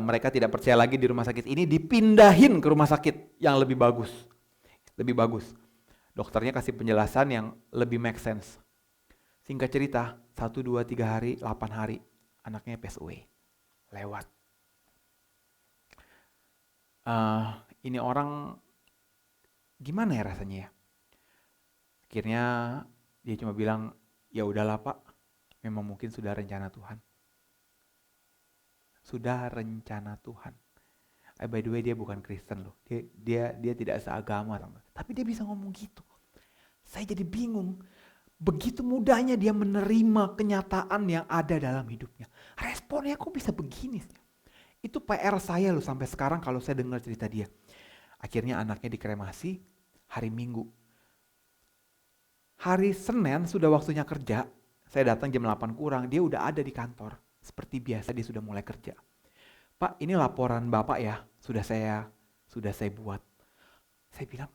Mereka tidak percaya lagi di rumah sakit ini, dipindahin ke rumah sakit yang lebih bagus. Lebih bagus. Dokternya kasih penjelasan yang lebih make sense. Singkat cerita, 1, 2, 3 hari, 8 hari, anaknya PSUE. Lewat. Ini orang gimana ya rasanya ya? Akhirnya dia cuma bilang, "Ya udahlah Pak, memang mungkin sudah rencana Tuhan." Sudah rencana Tuhan. By the way, dia bukan Kristen loh. Dia tidak seagama, tapi dia bisa ngomong gitu. Saya jadi bingung. Begitu mudahnya dia menerima kenyataan yang ada dalam hidupnya. Responnya kok bisa begini? Itu PR saya loh sampai sekarang kalau saya dengar cerita dia. Akhirnya anaknya dikremasi hari Minggu. Hari Senin sudah waktunya kerja. Saya datang jam 8 kurang, dia udah ada di kantor. Seperti biasa dia sudah mulai kerja. "Pak, ini laporan Bapak ya, sudah saya buat." Saya bilang,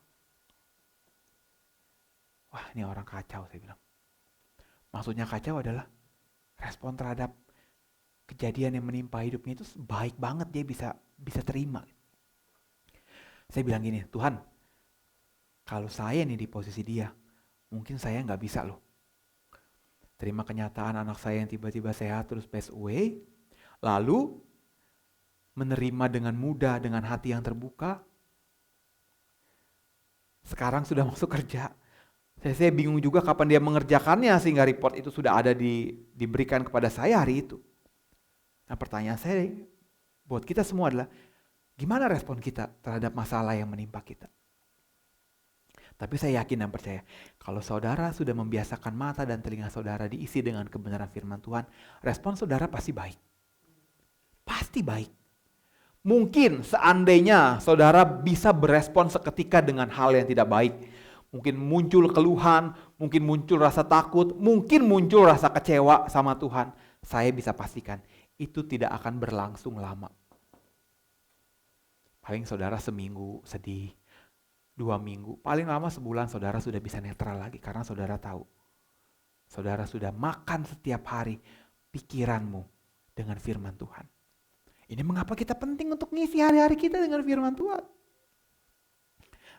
wah ini orang kacau, saya bilang. Maksudnya kacau adalah respon terhadap kejadian yang menimpa hidupnya itu baik banget, dia bisa terima. Saya bilang gini, "Tuhan, kalau saya nih di posisi dia, mungkin saya nggak bisa loh. Terima kenyataan anak saya yang tiba-tiba sehat terus pass away, lalu menerima dengan mudah, dengan hati yang terbuka. Sekarang sudah masuk kerja. Saya bingung juga kapan dia mengerjakannya sehingga report itu sudah ada diberikan kepada saya hari itu." Nah, pertanyaan saya buat kita semua adalah, gimana respon kita terhadap masalah yang menimpa kita? Tapi saya yakin dan percaya, kalau saudara sudah membiasakan mata dan telinga saudara diisi dengan kebenaran firman Tuhan, respon saudara pasti baik. Pasti baik. Mungkin seandainya saudara bisa berespon seketika dengan hal yang tidak baik, mungkin muncul keluhan, mungkin muncul rasa takut, mungkin muncul rasa kecewa sama Tuhan, saya bisa pastikan itu tidak akan berlangsung lama. Paling saudara seminggu sedih, 2 minggu, paling lama sebulan saudara sudah bisa netral lagi karena saudara tahu. Saudara sudah makan setiap hari pikiranmu dengan firman Tuhan. Ini mengapa kita penting untuk ngisi hari-hari kita dengan firman Tuhan.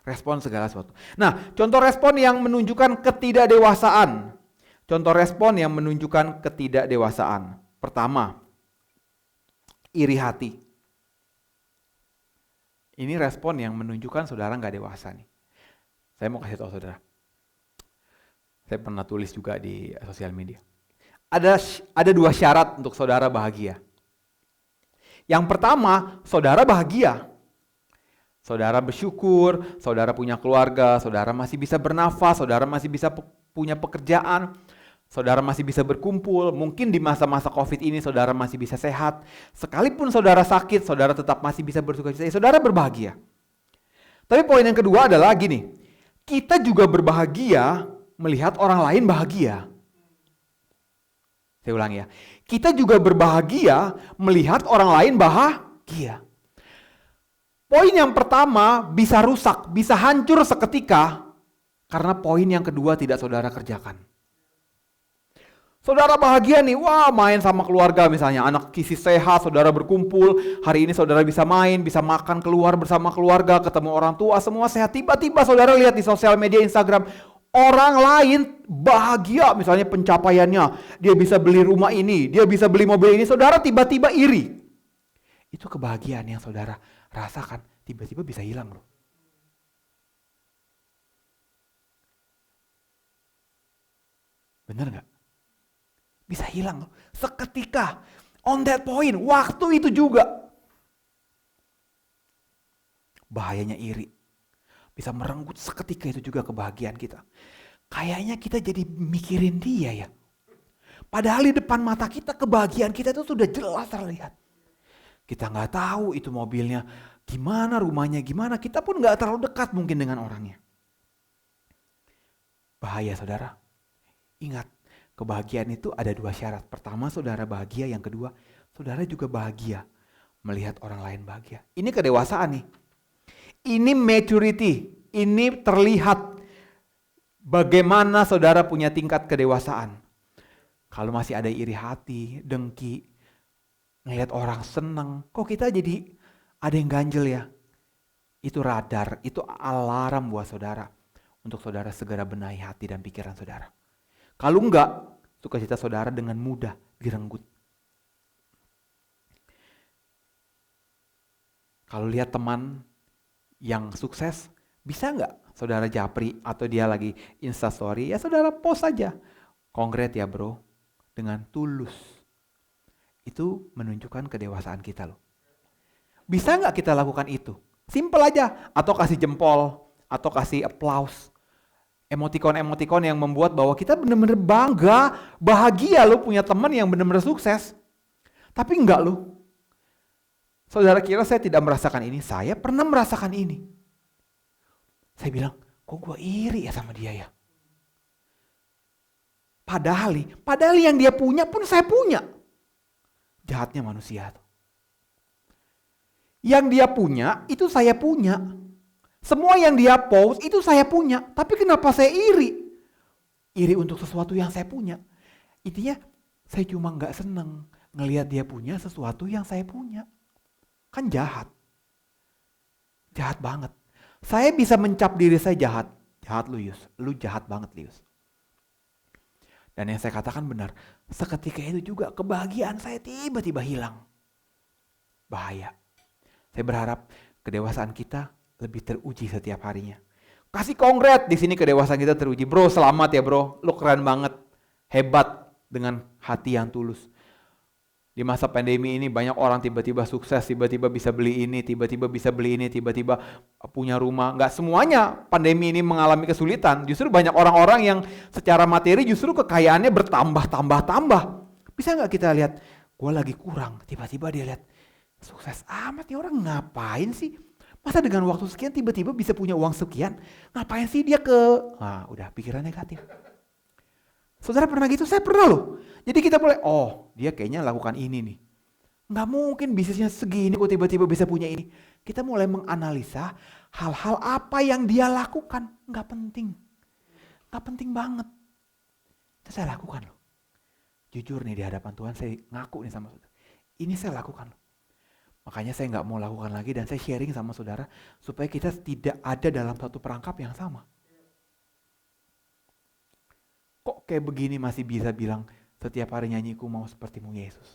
Respon segala sesuatu. Nah, contoh respon yang menunjukkan ketidakdewasaan. Contoh respon yang menunjukkan ketidakdewasaan. Pertama, iri hati. Ini respon yang menunjukkan saudara nggak dewasa nih. Saya mau kasih tahu saudara. Saya pernah tulis juga di sosial media. Ada 2 syarat untuk saudara bahagia. Yang pertama, saudara bahagia. Saudara bersyukur, saudara punya keluarga, saudara masih bisa bernafas, saudara masih bisa punya pekerjaan, saudara masih bisa berkumpul. Mungkin di masa-masa COVID ini saudara masih bisa sehat. Sekalipun saudara sakit, saudara tetap masih bisa bersukacita. Saudara berbahagia. Tapi poin yang kedua adalah gini, kita juga berbahagia melihat orang lain bahagia. Saya ulangi ya. Kita juga berbahagia melihat orang lain bahagia. Poin yang pertama bisa rusak, bisa hancur seketika karena poin yang kedua tidak saudara kerjakan. Saudara bahagia nih, wah main sama keluarga misalnya, anak kisi sehat, saudara berkumpul, hari ini saudara bisa main, bisa makan keluar bersama keluarga, ketemu orang tua, semua sehat. Tiba-tiba saudara lihat di sosial media Instagram, orang lain bahagia misalnya pencapaiannya, dia bisa beli rumah ini, dia bisa beli mobil ini, saudara tiba-tiba iri. Itu kebahagiaan yang saudara rasakan, tiba-tiba bisa hilang loh. Bener gak? Bisa hilang loh. Seketika. On that point. Waktu itu juga. Bahayanya iri. Bisa merenggut seketika itu juga kebahagiaan kita. Kayaknya kita jadi mikirin dia ya. Padahal di depan mata kita kebahagiaan kita itu sudah jelas terlihat. Kita gak tahu itu mobilnya gimana, rumahnya gimana. Kita pun gak terlalu dekat mungkin dengan orangnya. Bahaya saudara. Ingat. Kebahagiaan itu ada dua syarat. Pertama, saudara bahagia. Yang kedua, saudara juga bahagia melihat orang lain bahagia. Ini kedewasaan nih. Ini maturity. Ini terlihat bagaimana saudara punya tingkat kedewasaan. Kalau masih ada iri hati, dengki, ngelihat orang seneng, kok kita jadi ada yang ganjel ya? Itu radar, itu alarm buat saudara. Untuk saudara segera benahi hati dan pikiran saudara. Kalau enggak, sukacita saudara dengan mudah direnggut. Kalau lihat teman yang sukses, bisa enggak saudara japri atau dia lagi instastory, ya saudara post aja. Congrats ya bro, dengan tulus. Itu menunjukkan kedewasaan kita loh. Bisa enggak kita lakukan itu? Simple aja, atau kasih jempol, atau kasih applause. Emotikon-emotikon yang membuat bahwa kita benar-benar bangga, bahagia lo punya teman yang benar-benar sukses. Tapi enggak lo. Saudara kira saya tidak merasakan ini? Saya pernah merasakan ini. Saya bilang, kok gue iri ya sama dia ya? Padahal yang dia punya pun saya punya. Jahatnya manusia tuh. Yang dia punya, itu saya punya. Semua yang dia post itu saya punya, tapi kenapa saya iri? Iri untuk sesuatu yang saya punya. Intinya saya cuma gak seneng ngelihat dia punya sesuatu yang saya punya. Kan jahat. Jahat banget. Saya bisa mencap diri saya jahat. Jahat lu Yus, lu jahat banget Yus. Dan yang saya katakan benar, seketika itu juga kebahagiaan saya tiba-tiba hilang. Bahaya. Saya berharap kedewasaan kita lebih teruji setiap harinya. Kasih congrats, di sini kedewasaan kita teruji. Bro, selamat ya bro, lu keren banget, hebat dengan hati yang tulus. Di masa pandemi ini banyak orang tiba-tiba sukses, tiba-tiba bisa beli ini, tiba-tiba bisa beli ini, tiba-tiba punya rumah. Gak semuanya pandemi ini mengalami kesulitan. Justru banyak orang-orang yang secara materi justru kekayaannya bertambah-tambah-tambah. Bisa gak kita lihat, gue lagi kurang, tiba-tiba dia lihat, sukses amat nih orang ngapain sih? Masa dengan waktu sekian tiba-tiba bisa punya uang sekian? Ngapain sih dia Nah udah pikiran negatif. Saudara pernah gitu? Saya pernah loh. Jadi kita mulai, oh dia kayaknya lakukan ini nih. Nggak mungkin bisnisnya segini kok tiba-tiba bisa punya ini. Kita mulai menganalisa hal-hal apa yang dia lakukan. Nggak penting. Nggak penting banget. Itu saya lakukan loh. Jujur nih di hadapan Tuhan saya ngaku nih sama saudara. Ini saya lakukan loh. Makanya saya nggak mau lakukan lagi dan saya sharing sama saudara supaya kita tidak ada dalam satu perangkap yang sama. Kok kayak begini masih bisa bilang setiap hari nyanyiku mau sepertimu Yesus?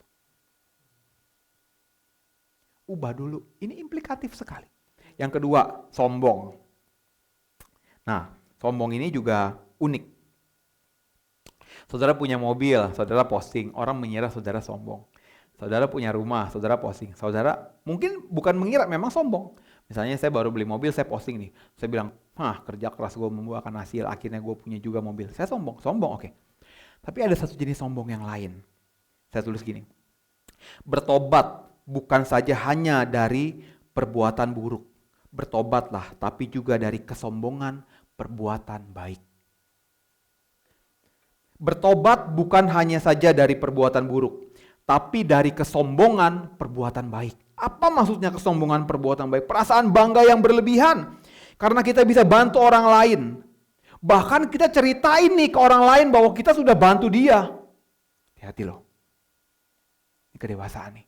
Ubah dulu, ini implikatif sekali. Yang kedua, sombong. Nah, sombong ini juga unik. Saudara punya mobil, saudara posting, orang mengira saudara sombong. Saudara punya rumah, saudara posting. Saudara mungkin bukan mengira, memang sombong. Misalnya saya baru beli mobil, saya posting nih. Saya bilang, kerja keras gue membuahkan hasil, akhirnya gue punya juga mobil. Saya sombong, oke. Tapi ada satu jenis sombong yang lain. Saya tulis gini, bertobat bukan saja hanya dari perbuatan buruk. Bertobatlah, tapi juga dari kesombongan perbuatan baik. Bertobat bukan hanya saja dari perbuatan buruk, tapi dari kesombongan perbuatan baik. Apa maksudnya kesombongan perbuatan baik? Perasaan bangga yang berlebihan. Karena kita bisa bantu orang lain. Bahkan kita ceritain nih ke orang lain bahwa kita sudah bantu dia. Hati-hati loh. Ini kedewasaan nih.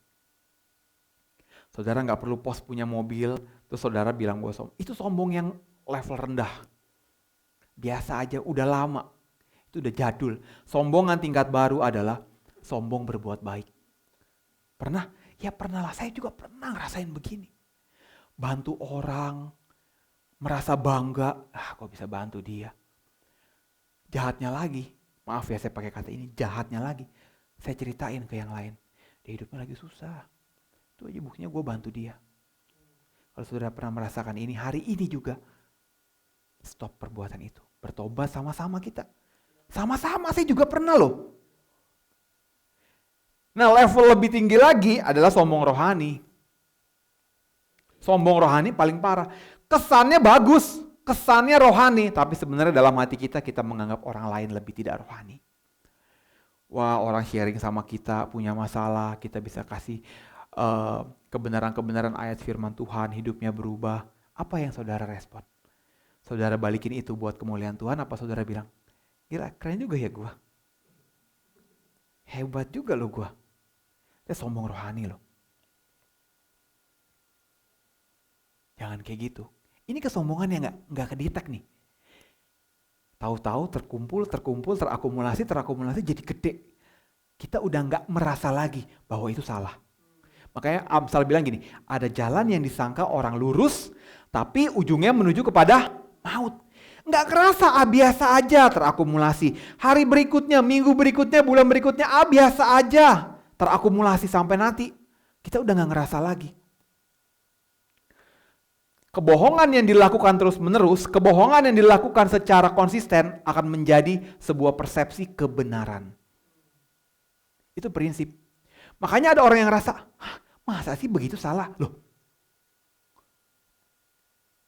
Saudara nggak perlu post punya mobil, terus saudara bilang bahwa sombong. Itu sombong yang level rendah. Biasa aja, udah lama. Itu udah jadul. Sombongan tingkat baru adalah sombong berbuat baik. Pernah? Ya pernah lah, saya juga pernah ngerasain begini. Bantu orang, merasa bangga, kok bisa bantu dia. Jahatnya lagi, maaf ya saya pakai kata ini, jahatnya lagi. Saya ceritain ke yang lain, dia hidupnya lagi susah. Itu aja buktinya gue bantu dia. Kalau saudara pernah merasakan ini, hari ini juga, stop perbuatan itu. Bertobat sama-sama kita. Sama-sama, saya juga pernah loh. Nah, level lebih tinggi lagi adalah sombong rohani. Sombong rohani paling parah. Kesannya bagus, kesannya rohani, tapi sebenarnya dalam hati kita menganggap orang lain lebih tidak rohani. Wah, orang sharing sama kita punya masalah, kita bisa kasih kebenaran-kebenaran ayat firman Tuhan, hidupnya berubah. Apa yang saudara respon? Saudara balikin itu buat kemuliaan Tuhan, apa saudara bilang, gila keren juga ya gua. Hebat juga lo gua. Itu sombong rohani loh. Jangan kayak gitu. Ini kesombongan yang nggak kedetek nih. Tahu-tahu terkumpul, terakumulasi jadi gede. Kita udah nggak merasa lagi bahwa itu salah. Makanya Amsal bilang gini, ada jalan yang disangka orang lurus, tapi ujungnya menuju kepada maut. Nggak kerasa, biasa aja terakumulasi. Hari berikutnya, minggu berikutnya, bulan berikutnya, biasa aja terakumulasi sampai nanti. Kita udah nggak ngerasa lagi. Kebohongan yang dilakukan terus-menerus, kebohongan yang dilakukan secara konsisten akan menjadi sebuah persepsi kebenaran. Itu prinsip. Makanya ada orang yang ngerasa, masa sih begitu salah? Loh,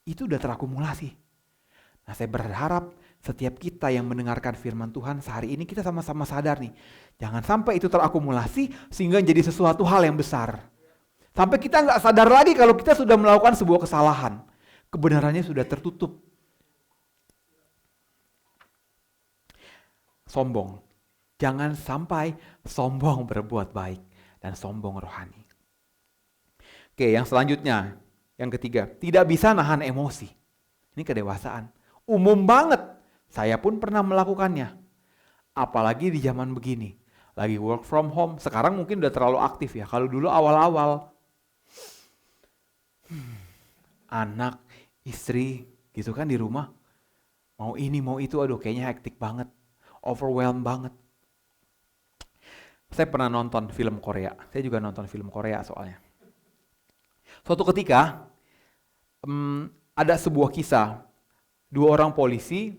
itu udah terakumulasi. Nah, saya berharap setiap kita yang mendengarkan firman Tuhan sehari ini kita sama-sama sadar nih. Jangan sampai itu terakumulasi sehingga jadi sesuatu hal yang besar. Sampai kita nggak sadar lagi kalau kita sudah melakukan sebuah kesalahan. Kebenarannya sudah tertutup. Sombong. Jangan sampai sombong berbuat baik dan sombong rohani. Oke, yang selanjutnya, yang ketiga, tidak bisa nahan emosi. Ini kedewasaan. Umum banget, saya pun pernah melakukannya. Apalagi di zaman begini, lagi work from home, sekarang mungkin udah terlalu aktif ya. Kalau dulu awal-awal, anak, istri gitu kan di rumah, mau ini mau itu, aduh kayaknya hektik banget, overwhelmed banget. Saya pernah nonton film Korea, saya juga nonton film Korea soalnya. Suatu ketika, ada sebuah kisah, 2 orang polisi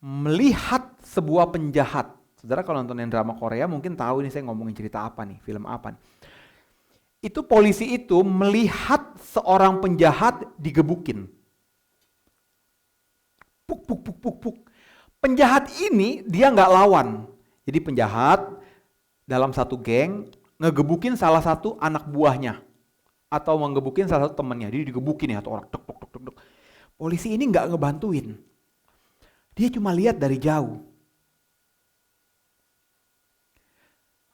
melihat sebuah penjahat. Saudara kalau nontonin drama Korea mungkin tahu ini saya ngomongin cerita apa nih, film apa nih. Itu polisi itu melihat seorang penjahat digebukin. Puk, puk, puk, puk, puk. Penjahat ini dia nggak lawan. Jadi penjahat dalam satu geng ngegebukin salah satu anak buahnya. Atau ngegebukin salah satu temannya. Jadi digebukin ya, atau orang tek, tek, tek, tek. Polisi ini nggak ngebantuin. Dia cuma lihat dari jauh.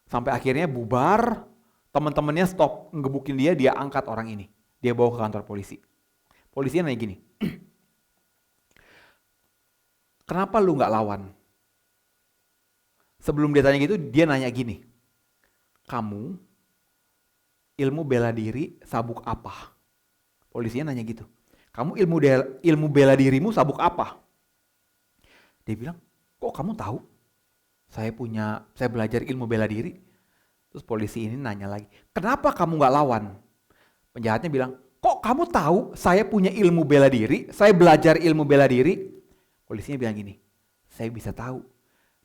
Sampai akhirnya bubar, teman-temannya stop ngegebukin dia, dia angkat orang ini. Dia bawa ke kantor polisi. Polisinya nanya gini, kenapa lu nggak lawan? Sebelum dia tanya gitu, dia nanya gini, kamu ilmu bela diri sabuk apa? Polisinya nanya gitu. Kamu ilmu bela dirimu sabuk apa? Dia bilang, kok kamu tahu? Saya belajar ilmu bela diri. Terus polisi ini nanya lagi, kenapa kamu nggak lawan? Penjahatnya bilang, kok kamu tahu saya punya ilmu bela diri? Saya belajar ilmu bela diri. Polisinya bilang gini, saya bisa tahu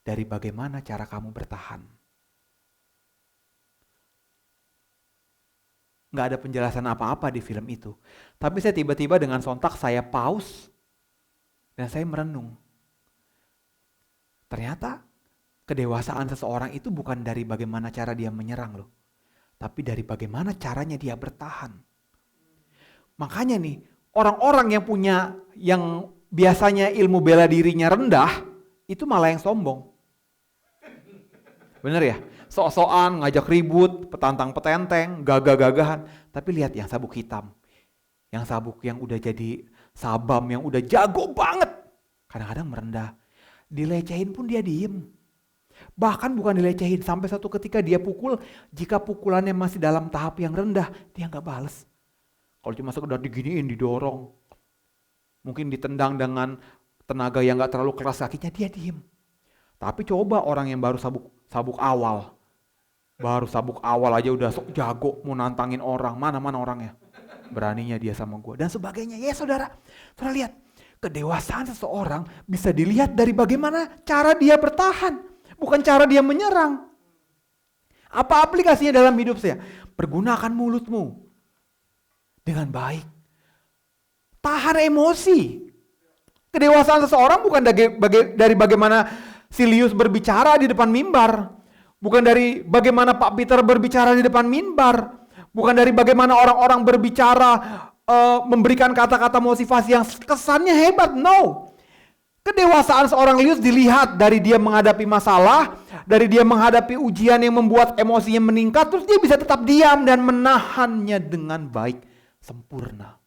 dari bagaimana cara kamu bertahan. Nggak ada penjelasan apa-apa di film itu. Tapi saya tiba-tiba dengan sontak saya pause dan saya merenung. Ternyata kedewasaan seseorang itu bukan dari bagaimana cara dia menyerang loh, tapi dari bagaimana caranya dia bertahan. Makanya nih, orang-orang yang biasanya ilmu bela dirinya rendah, itu malah yang sombong. Bener ya? Sok-sokan, ngajak ribut, petantang petenteng, gagah-gagahan. Tapi lihat yang sabuk hitam, yang sabuk yang udah jadi sabam, yang udah jago banget, kadang-kadang merendah. Dilecehin pun dia diem. Bahkan bukan dilecehin, sampai satu ketika dia pukul, jika pukulannya masih dalam tahap yang rendah, dia nggak bales. Kalau cuma sekedar diginiin, didorong, mungkin ditendang dengan tenaga yang nggak terlalu keras kakinya, dia diem. Tapi coba orang yang baru sabuk awal, aja udah sok jago mau nantangin orang, mana orangnya, beraninya dia sama gue dan sebagainya. Ya saudara lihat, kedewasaan seseorang bisa dilihat dari bagaimana cara dia bertahan, bukan cara dia menyerang. Apa aplikasinya dalam hidup saya? Pergunakan mulutmu dengan baik. Tahan emosi. Kedewasaan seseorang bukan dari bagaimana Silius berbicara di depan mimbar. Bukan dari bagaimana Pak Peter berbicara di depan mimbar. Bukan dari bagaimana orang-orang berbicara, memberikan kata-kata motivasi yang kesannya hebat. No. Kedewasaan seorang Silius dilihat dari dia menghadapi masalah, dari dia menghadapi ujian yang membuat emosinya meningkat, terus dia bisa tetap diam dan menahannya dengan baik, sempurna.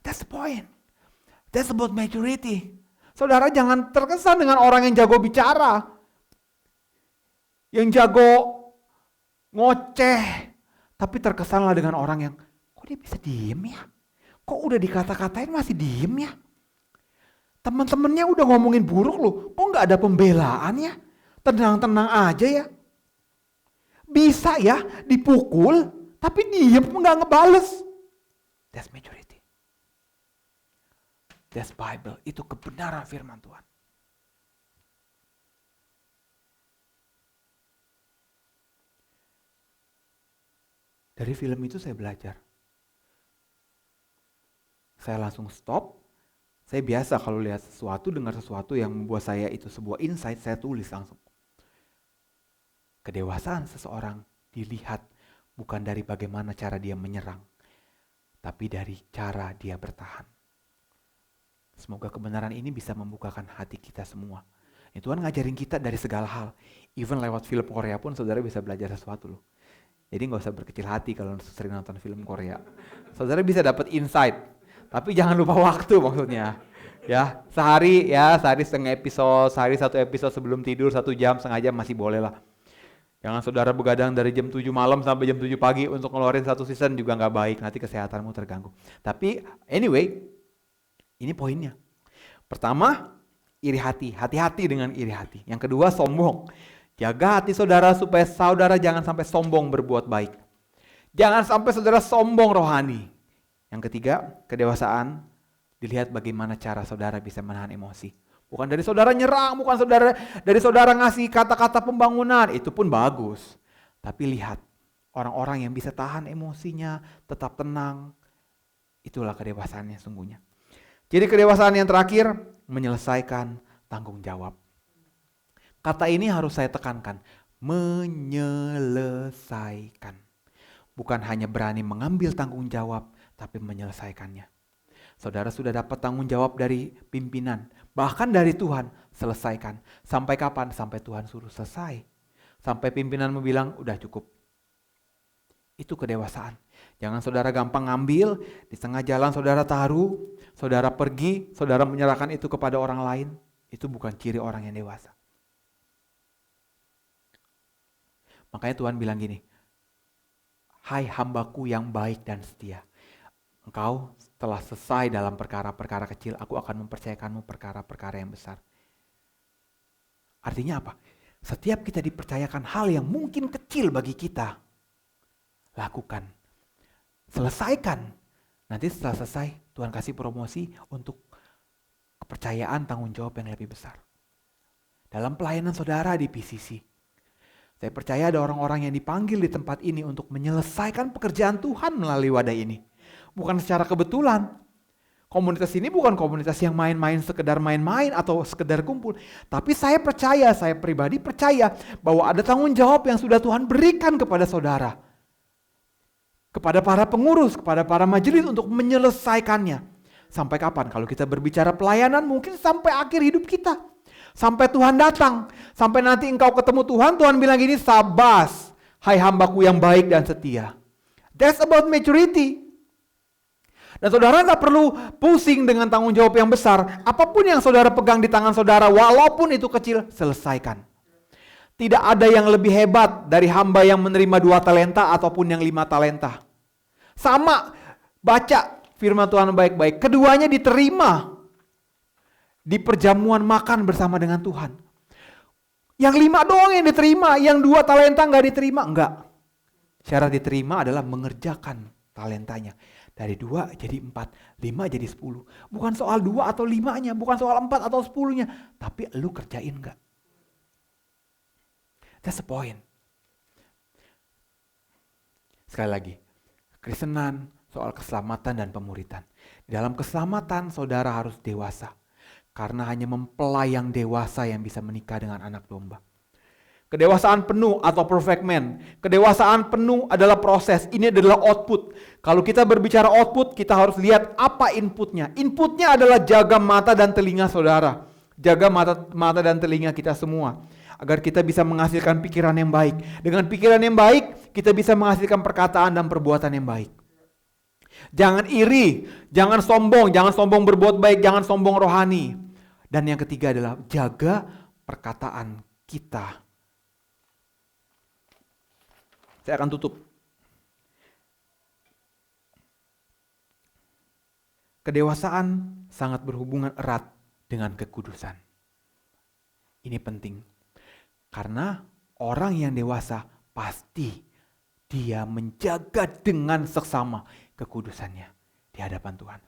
That's the point. That's about maturity. Saudara jangan terkesan dengan orang yang jago bicara, yang jago ngoceh, tapi terkesanlah dengan orang yang, kok dia bisa diem ya? Kok udah dikata-katain masih diem ya? Teman-temannya udah ngomongin buruk loh, kok gak ada pembelaan ya? Tenang-tenang aja ya? Bisa ya dipukul, tapi diem gak ngebales. That's maturity. That's Bible, itu kebenaran firman Tuhan. Dari film itu saya belajar. Saya langsung stop. Saya biasa kalau lihat sesuatu, dengar sesuatu yang membuat saya itu sebuah insight, saya tulis langsung. Kedewasaan seseorang dilihat bukan dari bagaimana cara dia menyerang, tapi dari cara dia bertahan. Semoga kebenaran ini bisa membukakan hati kita semua. Tuhan ngajarin kita dari segala hal. Even lewat film Korea pun saudara bisa belajar sesuatu loh. Jadi gak usah berkecil hati kalau sering nonton film Korea. Saudara bisa dapat insight. Tapi jangan lupa waktu maksudnya. Ya, sehari setengah episode, sehari 1 episode sebelum tidur 1 jam, setengah jam masih boleh lah. Jangan saudara begadang dari jam 7 malam sampai jam 7 pagi untuk ngeluarin 1 season juga gak baik. Nanti kesehatanmu terganggu. Tapi anyway, ini poinnya. Pertama, iri hati. Hati-hati dengan iri hati. Yang kedua, sombong. Jaga hati saudara supaya saudara jangan sampai sombong berbuat baik. Jangan sampai saudara sombong rohani. Yang ketiga, kedewasaan. Dilihat bagaimana cara saudara bisa menahan emosi. Bukan dari saudara nyerang, bukan dari saudara ngasih kata-kata pembangunan. Itu pun bagus. Tapi lihat, orang-orang yang bisa tahan emosinya, tetap tenang. Itulah kedewasaannya sungguhnya. Jadi kedewasaan yang terakhir, menyelesaikan tanggung jawab. Kata ini harus saya tekankan, menyelesaikan. Bukan hanya berani mengambil tanggung jawab, tapi menyelesaikannya. Saudara sudah dapat tanggung jawab dari pimpinan, bahkan dari Tuhan, selesaikan. Sampai kapan? Sampai Tuhan suruh selesai. Sampai pimpinanmu bilang, udah cukup. Itu kedewasaan. Jangan saudara gampang ngambil, di tengah jalan saudara taruh, saudara pergi, saudara menyerahkan itu kepada orang lain. Itu bukan ciri orang yang dewasa. Makanya Tuhan bilang gini, hai hambaku yang baik dan setia. Engkau telah selesai dalam perkara-perkara kecil, aku akan mempercayakanmu perkara-perkara yang besar. Artinya apa? Setiap kita dipercayakan hal yang mungkin kecil bagi kita, lakukan. Selesaikan. Nanti setelah selesai, Tuhan kasih promosi untuk kepercayaan tanggung jawab yang lebih besar. Dalam pelayanan saudara di PCC, saya percaya ada orang-orang yang dipanggil di tempat ini untuk menyelesaikan pekerjaan Tuhan melalui wadah ini. Bukan secara kebetulan. Komunitas ini bukan komunitas yang main-main, sekedar main-main atau sekedar kumpul. Tapi saya pribadi percaya bahwa ada tanggung jawab yang sudah Tuhan berikan kepada saudara. Kepada para pengurus, kepada para majelis untuk menyelesaikannya. Sampai kapan? Kalau kita berbicara pelayanan mungkin sampai akhir hidup kita. Sampai Tuhan datang. Sampai nanti engkau ketemu Tuhan, Tuhan bilang gini, sabas, hai hambaku yang baik dan setia. That's about maturity. Dan saudara gak perlu pusing dengan tanggung jawab yang besar. Apapun yang saudara pegang di tangan saudara, walaupun itu kecil, selesaikan. Tidak ada yang lebih hebat dari hamba yang menerima 2 talenta ataupun yang 5 talenta. Sama, baca firman Tuhan baik-baik. Keduanya diterima di perjamuan makan bersama dengan Tuhan. Yang 5 doang yang diterima, yang 2 talenta gak diterima, enggak. Syarat diterima adalah mengerjakan talentanya. Dari 2 jadi 4, 5 jadi 10. Bukan soal 2 atau 5-nya, bukan soal 4 atau 10-nya. Tapi lu kerjain gak? That's the point. Sekali lagi, Kristenan soal keselamatan dan pemuritan. Di dalam keselamatan saudara harus dewasa. Karena hanya mempelai yang dewasa yang bisa menikah dengan anak domba. Kedewasaan penuh atau perfect man. Kedewasaan penuh adalah proses. Ini adalah output. Kalau kita berbicara output, kita harus lihat apa inputnya. Inputnya adalah jaga mata dan telinga saudara. Jaga mata dan telinga kita semua. Agar kita bisa menghasilkan pikiran yang baik. Dengan pikiran yang baik, kita bisa menghasilkan perkataan dan perbuatan yang baik. Jangan iri, jangan sombong berbuat baik, jangan sombong rohani. Dan yang ketiga adalah jaga perkataan kita. Saya akan tutup. Kedewasaan sangat berhubungan erat dengan kekudusan. Ini penting. Karena orang yang dewasa pasti dia menjaga dengan seksama kekudusannya di hadapan Tuhan.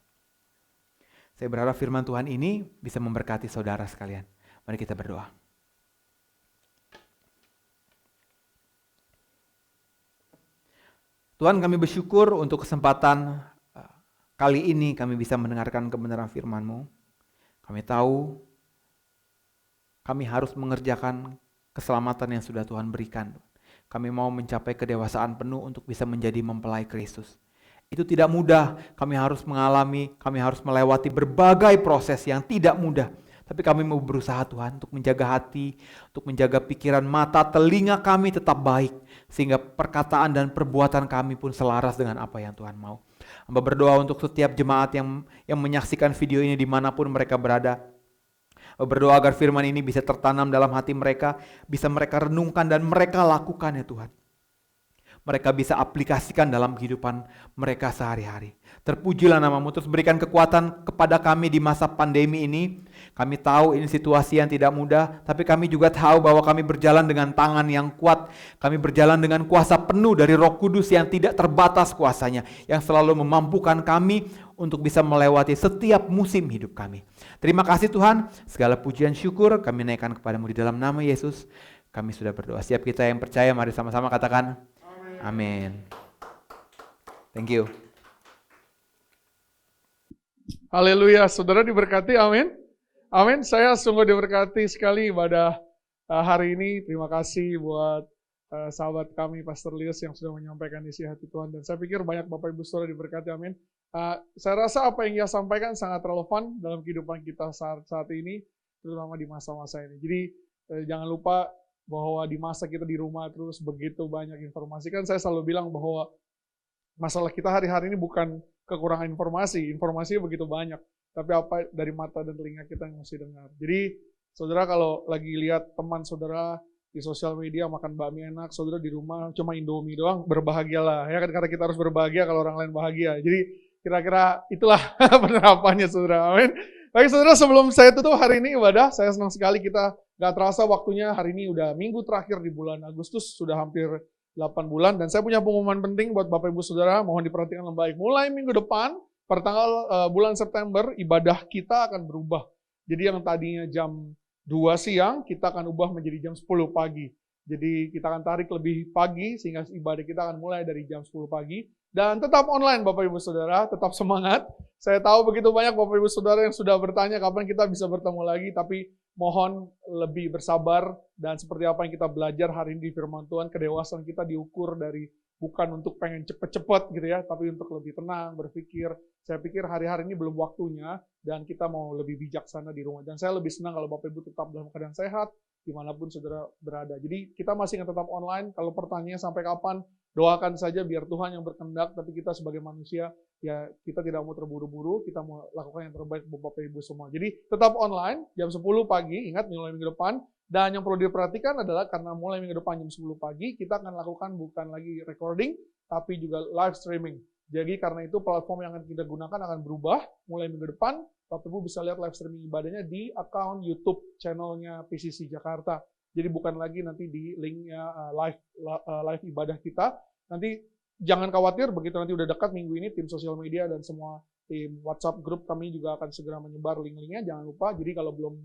Saya berharap firman Tuhan ini bisa memberkati saudara sekalian. Mari kita berdoa. Tuhan, kami bersyukur untuk kesempatan kali ini kami bisa mendengarkan kebenaran firman-Mu. Kami tahu kami harus mengerjakan keselamatan yang sudah Tuhan berikan. Kami mau mencapai kedewasaan penuh untuk bisa menjadi mempelai Kristus. Itu tidak mudah, kami harus melewati berbagai proses yang tidak mudah. Tapi kami mau berusaha Tuhan untuk menjaga hati, untuk menjaga pikiran, mata, telinga kami tetap baik. Sehingga perkataan dan perbuatan kami pun selaras dengan apa yang Tuhan mau. Hamba berdoa untuk setiap jemaat yang menyaksikan video ini dimanapun mereka berada. Berdoa agar firman ini bisa tertanam dalam hati mereka, bisa mereka renungkan dan mereka lakukan ya Tuhan. Mereka bisa aplikasikan dalam kehidupan mereka sehari-hari. Terpujilah nama-Mu, terus berikan kekuatan kepada kami di masa pandemi ini. Kami tahu ini situasi yang tidak mudah, tapi kami juga tahu bahwa kami berjalan dengan tangan yang kuat. Kami berjalan dengan kuasa penuh dari Roh Kudus yang tidak terbatas kuasanya, yang selalu memampukan kami untuk bisa melewati setiap musim hidup kami. Terima kasih Tuhan, segala pujian syukur kami naikkan kepada-Mu di dalam nama Yesus. Kami sudah berdoa. Siap kita yang percaya, mari sama-sama katakan amin. Thank you. Haleluya, saudara diberkati, amin. Amin, saya sungguh diberkati sekali ibadah hari ini. Terima kasih buat sahabat kami, Pastor Lius yang sudah menyampaikan isi hati Tuhan. Dan saya pikir banyak Bapak Ibu Saudara diberkati, amin. Saya rasa apa yang ia sampaikan sangat relevan dalam kehidupan kita saat ini, terutama di masa-masa ini. Jadi jangan lupa bahwa di masa kita di rumah terus begitu banyak informasi. Kan saya selalu bilang bahwa masalah kita hari-hari ini bukan kekurangan informasi. Informasinya begitu banyak. Tapi apa dari mata dan telinga kita yang mesti dengar. Jadi saudara kalau lagi lihat teman saudara di sosial media makan bakmi enak, saudara di rumah cuma Indomie doang, berbahagialah. Ya kan, karena kita harus berbahagia kalau orang lain bahagia. Jadi kira-kira itulah penerapannya saudara. Amin. Baik saudara, sebelum saya tutup hari ini ibadah, saya senang sekali kita gak terasa waktunya hari ini udah minggu terakhir di bulan Agustus, sudah hampir 8 bulan. Dan saya punya pengumuman penting buat Bapak Ibu Saudara, mohon diperhatikan dengan baik. Mulai minggu depan, pertanggal bulan September, ibadah kita akan berubah. Jadi yang tadinya jam 2 siang, kita akan ubah menjadi jam 10 pagi. Jadi kita akan tarik lebih pagi, sehingga ibadah kita akan mulai dari jam 10 pagi. Dan tetap online Bapak Ibu Saudara, tetap semangat. Saya tahu begitu banyak Bapak Ibu Saudara yang sudah bertanya kapan kita bisa bertemu lagi, tapi mohon lebih bersabar dan seperti apa yang kita belajar hari ini di firman Tuhan, kedewasaan kita diukur dari bukan untuk pengen cepet-cepet gitu ya, tapi untuk lebih tenang, berpikir. Saya pikir hari-hari ini belum waktunya dan kita mau lebih bijaksana di rumah. Dan saya lebih senang kalau Bapak Ibu tetap dalam keadaan sehat, dimanapun saudara berada. Jadi kita masih akan tetap online. Kalau pertanyaannya sampai kapan, doakan saja biar Tuhan yang berkehendak. Tapi kita sebagai manusia, ya kita tidak mau terburu-buru, kita mau lakukan yang terbaik buat Bapak Ibu semua. Jadi tetap online, jam 10 pagi, ingat mulai minggu depan. Dan yang perlu diperhatikan adalah karena mulai minggu depan jam 10 pagi, kita akan lakukan bukan lagi recording, tapi juga live streaming. Jadi karena itu platform yang akan kita gunakan akan berubah mulai minggu depan. Bapak Ibu bisa lihat live streaming ibadahnya di akun YouTube channelnya PCC Jakarta. Jadi bukan lagi nanti di linknya live ibadah kita. Nanti jangan khawatir, begitu nanti udah dekat minggu ini, tim sosial media dan semua tim WhatsApp grup kami juga akan segera menyebar link-linknya. Jangan lupa, jadi kalau belum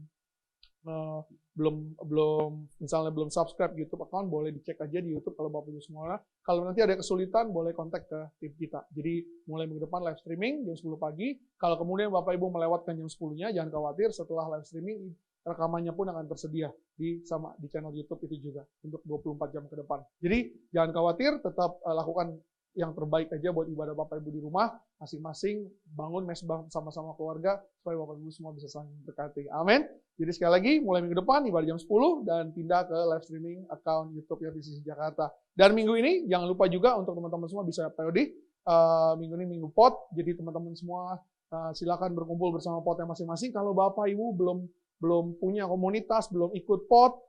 misalnya belum subscribe YouTube account, boleh dicek aja di YouTube kalau Bapak Ibu semua. Kalau nanti ada kesulitan, boleh kontak ke tim kita. Jadi mulai minggu depan live streaming jam 10 pagi. Kalau kemudian Bapak Ibu melewatkan jam 10-nya, jangan khawatir, setelah live streaming rekamannya pun akan tersedia di channel YouTube itu juga untuk 24 jam ke depan. Jadi jangan khawatir, tetap lakukan yang terbaik aja buat ibadah Bapak Ibu di rumah, masing-masing bangun mesbah sama-sama keluarga, supaya Bapak Ibu semua bisa saling berkati. Amin. Jadi sekali lagi, mulai minggu depan, ibadah jam 10, dan pindah ke live streaming account YouTube-nya PCC Jakarta. Dan minggu ini, jangan lupa juga untuk teman-teman semua bisa POD, minggu ini minggu pot, jadi teman-teman semua silakan berkumpul bersama potnya masing-masing. Kalau Bapak Ibu belum punya komunitas, belum ikut pot,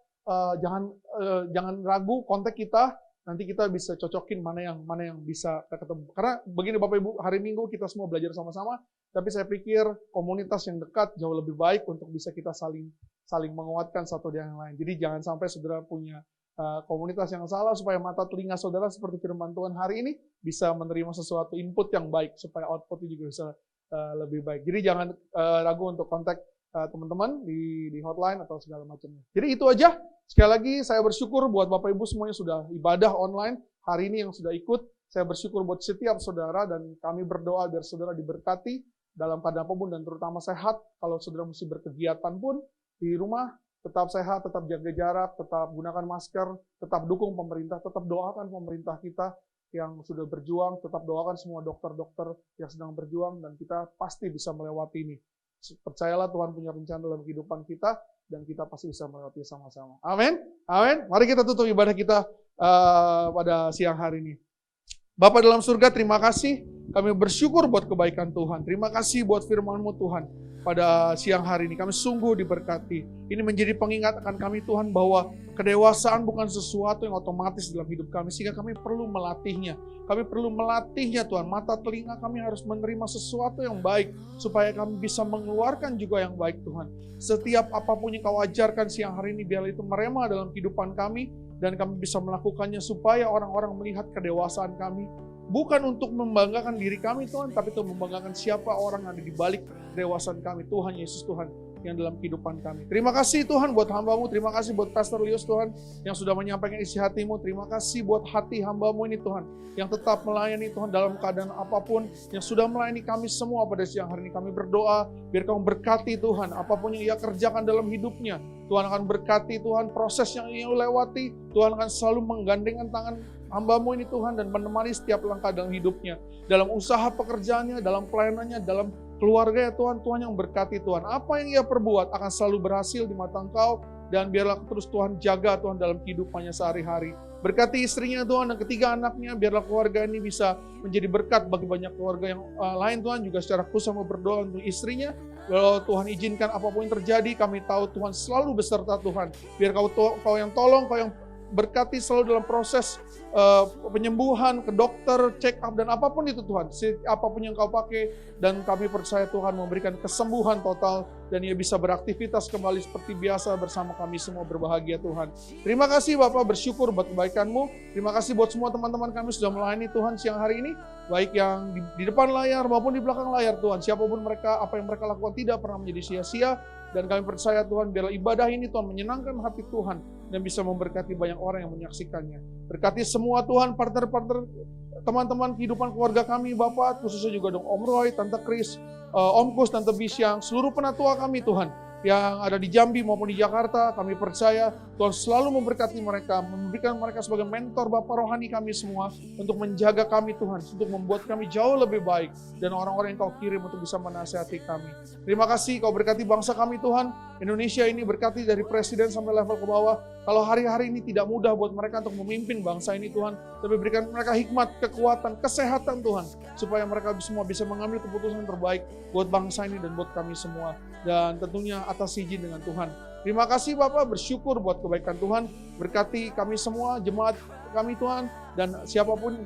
jangan ragu, kontak kita. Nanti kita bisa cocokin mana yang bisa kita ketemu. Karena begini Bapak Ibu, hari Minggu kita semua belajar sama-sama, tapi saya pikir komunitas yang dekat jauh lebih baik untuk bisa kita saling menguatkan satu dengan yang lain. Jadi jangan sampai saudara punya komunitas yang salah, supaya mata telinga saudara seperti firman Tuhan hari ini bisa menerima sesuatu input yang baik, supaya outputnya juga bisa lebih baik. Jadi jangan ragu untuk kontak teman-teman di hotline atau segala macamnya. Jadi itu aja. Sekali lagi saya bersyukur buat Bapak Ibu semuanya sudah ibadah online hari ini yang sudah ikut. Saya bersyukur buat setiap saudara dan kami berdoa biar saudara diberkati dalam keadaan apapun dan terutama sehat. Kalau saudara mesti berkegiatan pun di rumah, tetap sehat, tetap jaga jarak, tetap gunakan masker, tetap dukung pemerintah, tetap doakan pemerintah kita yang sudah berjuang, tetap doakan semua dokter-dokter yang sedang berjuang dan kita pasti bisa melewati ini. Percayalah Tuhan punya rencana dalam kehidupan kita dan kita pasti bisa melewati sama-sama. Amin. Amin. Mari kita tutup ibadah kita pada siang hari ini. Bapa dalam surga, terima kasih. Kami bersyukur buat kebaikan Tuhan. Terima kasih buat firman-Mu Tuhan. Pada siang hari ini kami sungguh diberkati. Ini menjadi pengingat akan kami Tuhan bahwa kedewasaan bukan sesuatu yang otomatis dalam hidup kami. Sehingga kami perlu melatihnya. Kami perlu melatihnya Tuhan. Mata telinga kami harus menerima sesuatu yang baik. Supaya kami bisa mengeluarkan juga yang baik Tuhan. Setiap apapun yang Kau ajarkan siang hari ini, biarlah itu merema dalam kehidupan kami. Dan kami bisa melakukannya supaya orang-orang melihat kedewasaan kami. Bukan untuk membanggakan diri kami Tuhan, tapi untuk membanggakan siapa orang yang ada di balik kedewasaan kami. Tuhan Yesus Tuhan yang dalam kehidupan kami. Terima kasih Tuhan buat hamba-Mu. Terima kasih buat Pastor Lius Tuhan yang sudah menyampaikan isi hati-Mu. Terima kasih buat hati hamba-Mu ini Tuhan yang tetap melayani Tuhan dalam keadaan apapun. Yang sudah melayani kami semua pada siang hari ini. Kami berdoa biar Kau berkati Tuhan. Apapun yang ia kerjakan dalam hidupnya, Tuhan akan berkati Tuhan. Proses yang ia lewati, Tuhan akan selalu menggandengkan tangan hamba-Mu ini Tuhan dan menemani setiap langkah dalam hidupnya. Dalam usaha pekerjaannya, dalam pelayanannya, dalam keluarga ya Tuhan, Tuhan yang berkati Tuhan. Apa yang ia perbuat akan selalu berhasil di mata Engkau. Dan biarlah terus Tuhan jaga Tuhan dalam kehidupannya sehari-hari. Berkati istrinya Tuhan dan ketiga anaknya. Biarlah keluarga ini bisa menjadi berkat bagi banyak keluarga yang lain Tuhan. Juga secara khusus mau berdoa untuk istrinya. Kalau Tuhan izinkan apapun yang terjadi, kami tahu Tuhan selalu beserta Tuhan. Biar Kau yang tolong, Kau yang berkati selalu dalam proses penyembuhan, ke dokter, check up, dan apapun itu Tuhan. Apapun yang Kau pakai, dan kami percaya Tuhan memberikan kesembuhan total, dan ia bisa beraktivitas kembali seperti biasa bersama kami semua berbahagia Tuhan. Terima kasih Bapak, bersyukur buat kebaikan-Mu. Terima kasih buat semua teman-teman kami sudah melayani Tuhan siang hari ini. Baik yang di depan layar maupun di belakang layar Tuhan. Siapapun mereka, apa yang mereka lakukan tidak pernah menjadi sia-sia. Dan kami percaya Tuhan, biarlah ibadah ini Tuhan menyenangkan hati Tuhan. dan bisa memberkati banyak orang yang menyaksikannya. Berkati semua Tuhan, partner-partner, teman-teman kehidupan keluarga kami, Bapak, khususnya juga dong Om Roy, Tante Kris, Om Kus, Tante Bisyang, seluruh penatua kami Tuhan, yang ada di Jambi maupun di Jakarta, kami percaya Tuhan selalu memberkati mereka, memberikan mereka sebagai mentor Bapa rohani kami semua, untuk menjaga kami Tuhan, untuk membuat kami jauh lebih baik, dan orang-orang yang Kau kirim untuk bisa menasihati kami. Terima kasih Kau berkati bangsa kami Tuhan, Indonesia ini berkati dari presiden sampai level ke bawah. Kalau hari-hari ini tidak mudah buat mereka untuk memimpin bangsa ini Tuhan, tapi berikan mereka hikmat, kekuatan, kesehatan Tuhan, supaya mereka semua bisa mengambil keputusan terbaik buat bangsa ini dan buat kami semua. Dan tentunya atas izin dengan Tuhan. Terima kasih Bapak, bersyukur buat kebaikan Tuhan, berkati kami semua, jemaat kami Tuhan, dan siapapun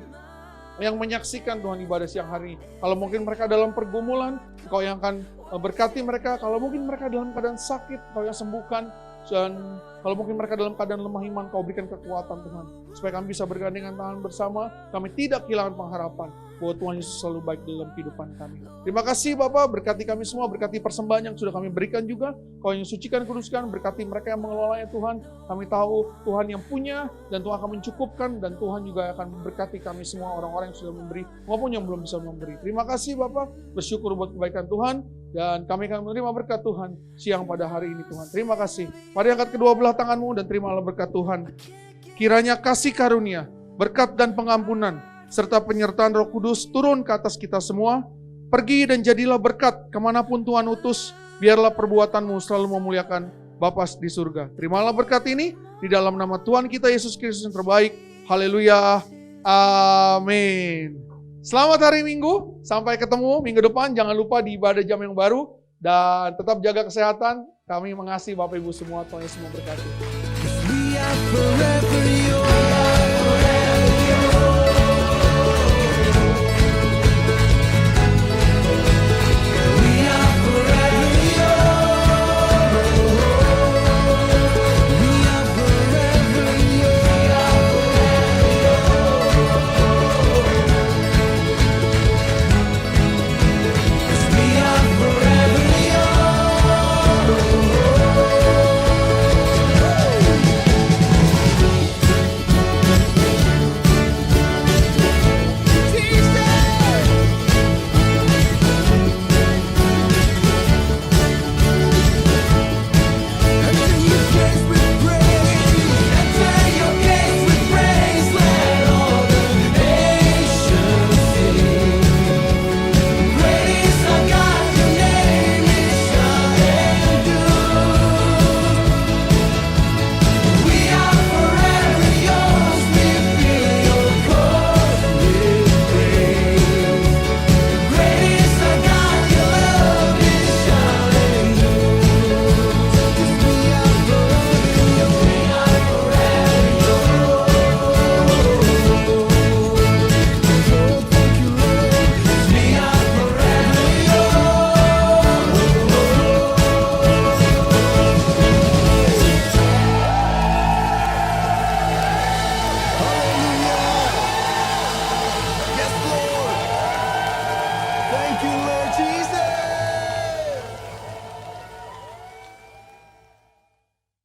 yang menyaksikan Tuhan ibadah siang hari. Kalau mungkin mereka dalam pergumulan, Kau yang akan berkati mereka. Kalau mungkin mereka dalam keadaan sakit, Kau yang sembuhkan. Dan kalau mungkin mereka dalam keadaan lemah iman, Kau berikan kekuatan Tuhan, supaya kami bisa bergandengan tangan bersama, kami tidak kehilangan pengharapan bahwa Tuhan Yesus selalu baik dalam kehidupan kami. Terima kasih Bapak, berkati kami semua, berkati persembahan yang sudah kami berikan juga, Kau yang sucikan, kuduskan, berkati mereka yang mengelolanya Tuhan. Kami tahu Tuhan yang punya, dan Tuhan akan mencukupkan, dan Tuhan juga akan memberkati kami semua, orang-orang yang sudah memberi maupun yang belum bisa memberi. Terima kasih Bapak, bersyukur buat kebaikan Tuhan, dan kami akan menerima berkat Tuhan siang pada hari ini Tuhan. Terima kasih. Mari angkat kedua belah tanganmu dan terimalah berkat Tuhan. Kiranya kasih karunia, berkat dan pengampunan, serta penyertaan Roh Kudus turun ke atas kita semua. Pergi dan jadilah berkat kemanapun Tuhan utus. Biarlah perbuatanmu selalu memuliakan Bapa di surga. Terimalah berkat ini di dalam nama Tuhan kita Yesus Kristus yang terbaik. Haleluya. Amin. Selamat hari Minggu. Sampai ketemu minggu depan. Jangan lupa di ibadah jam yang baru. Dan tetap jaga kesehatan. Kami mengasihi Bapak Ibu semua. Tuhan Yesus memberkati.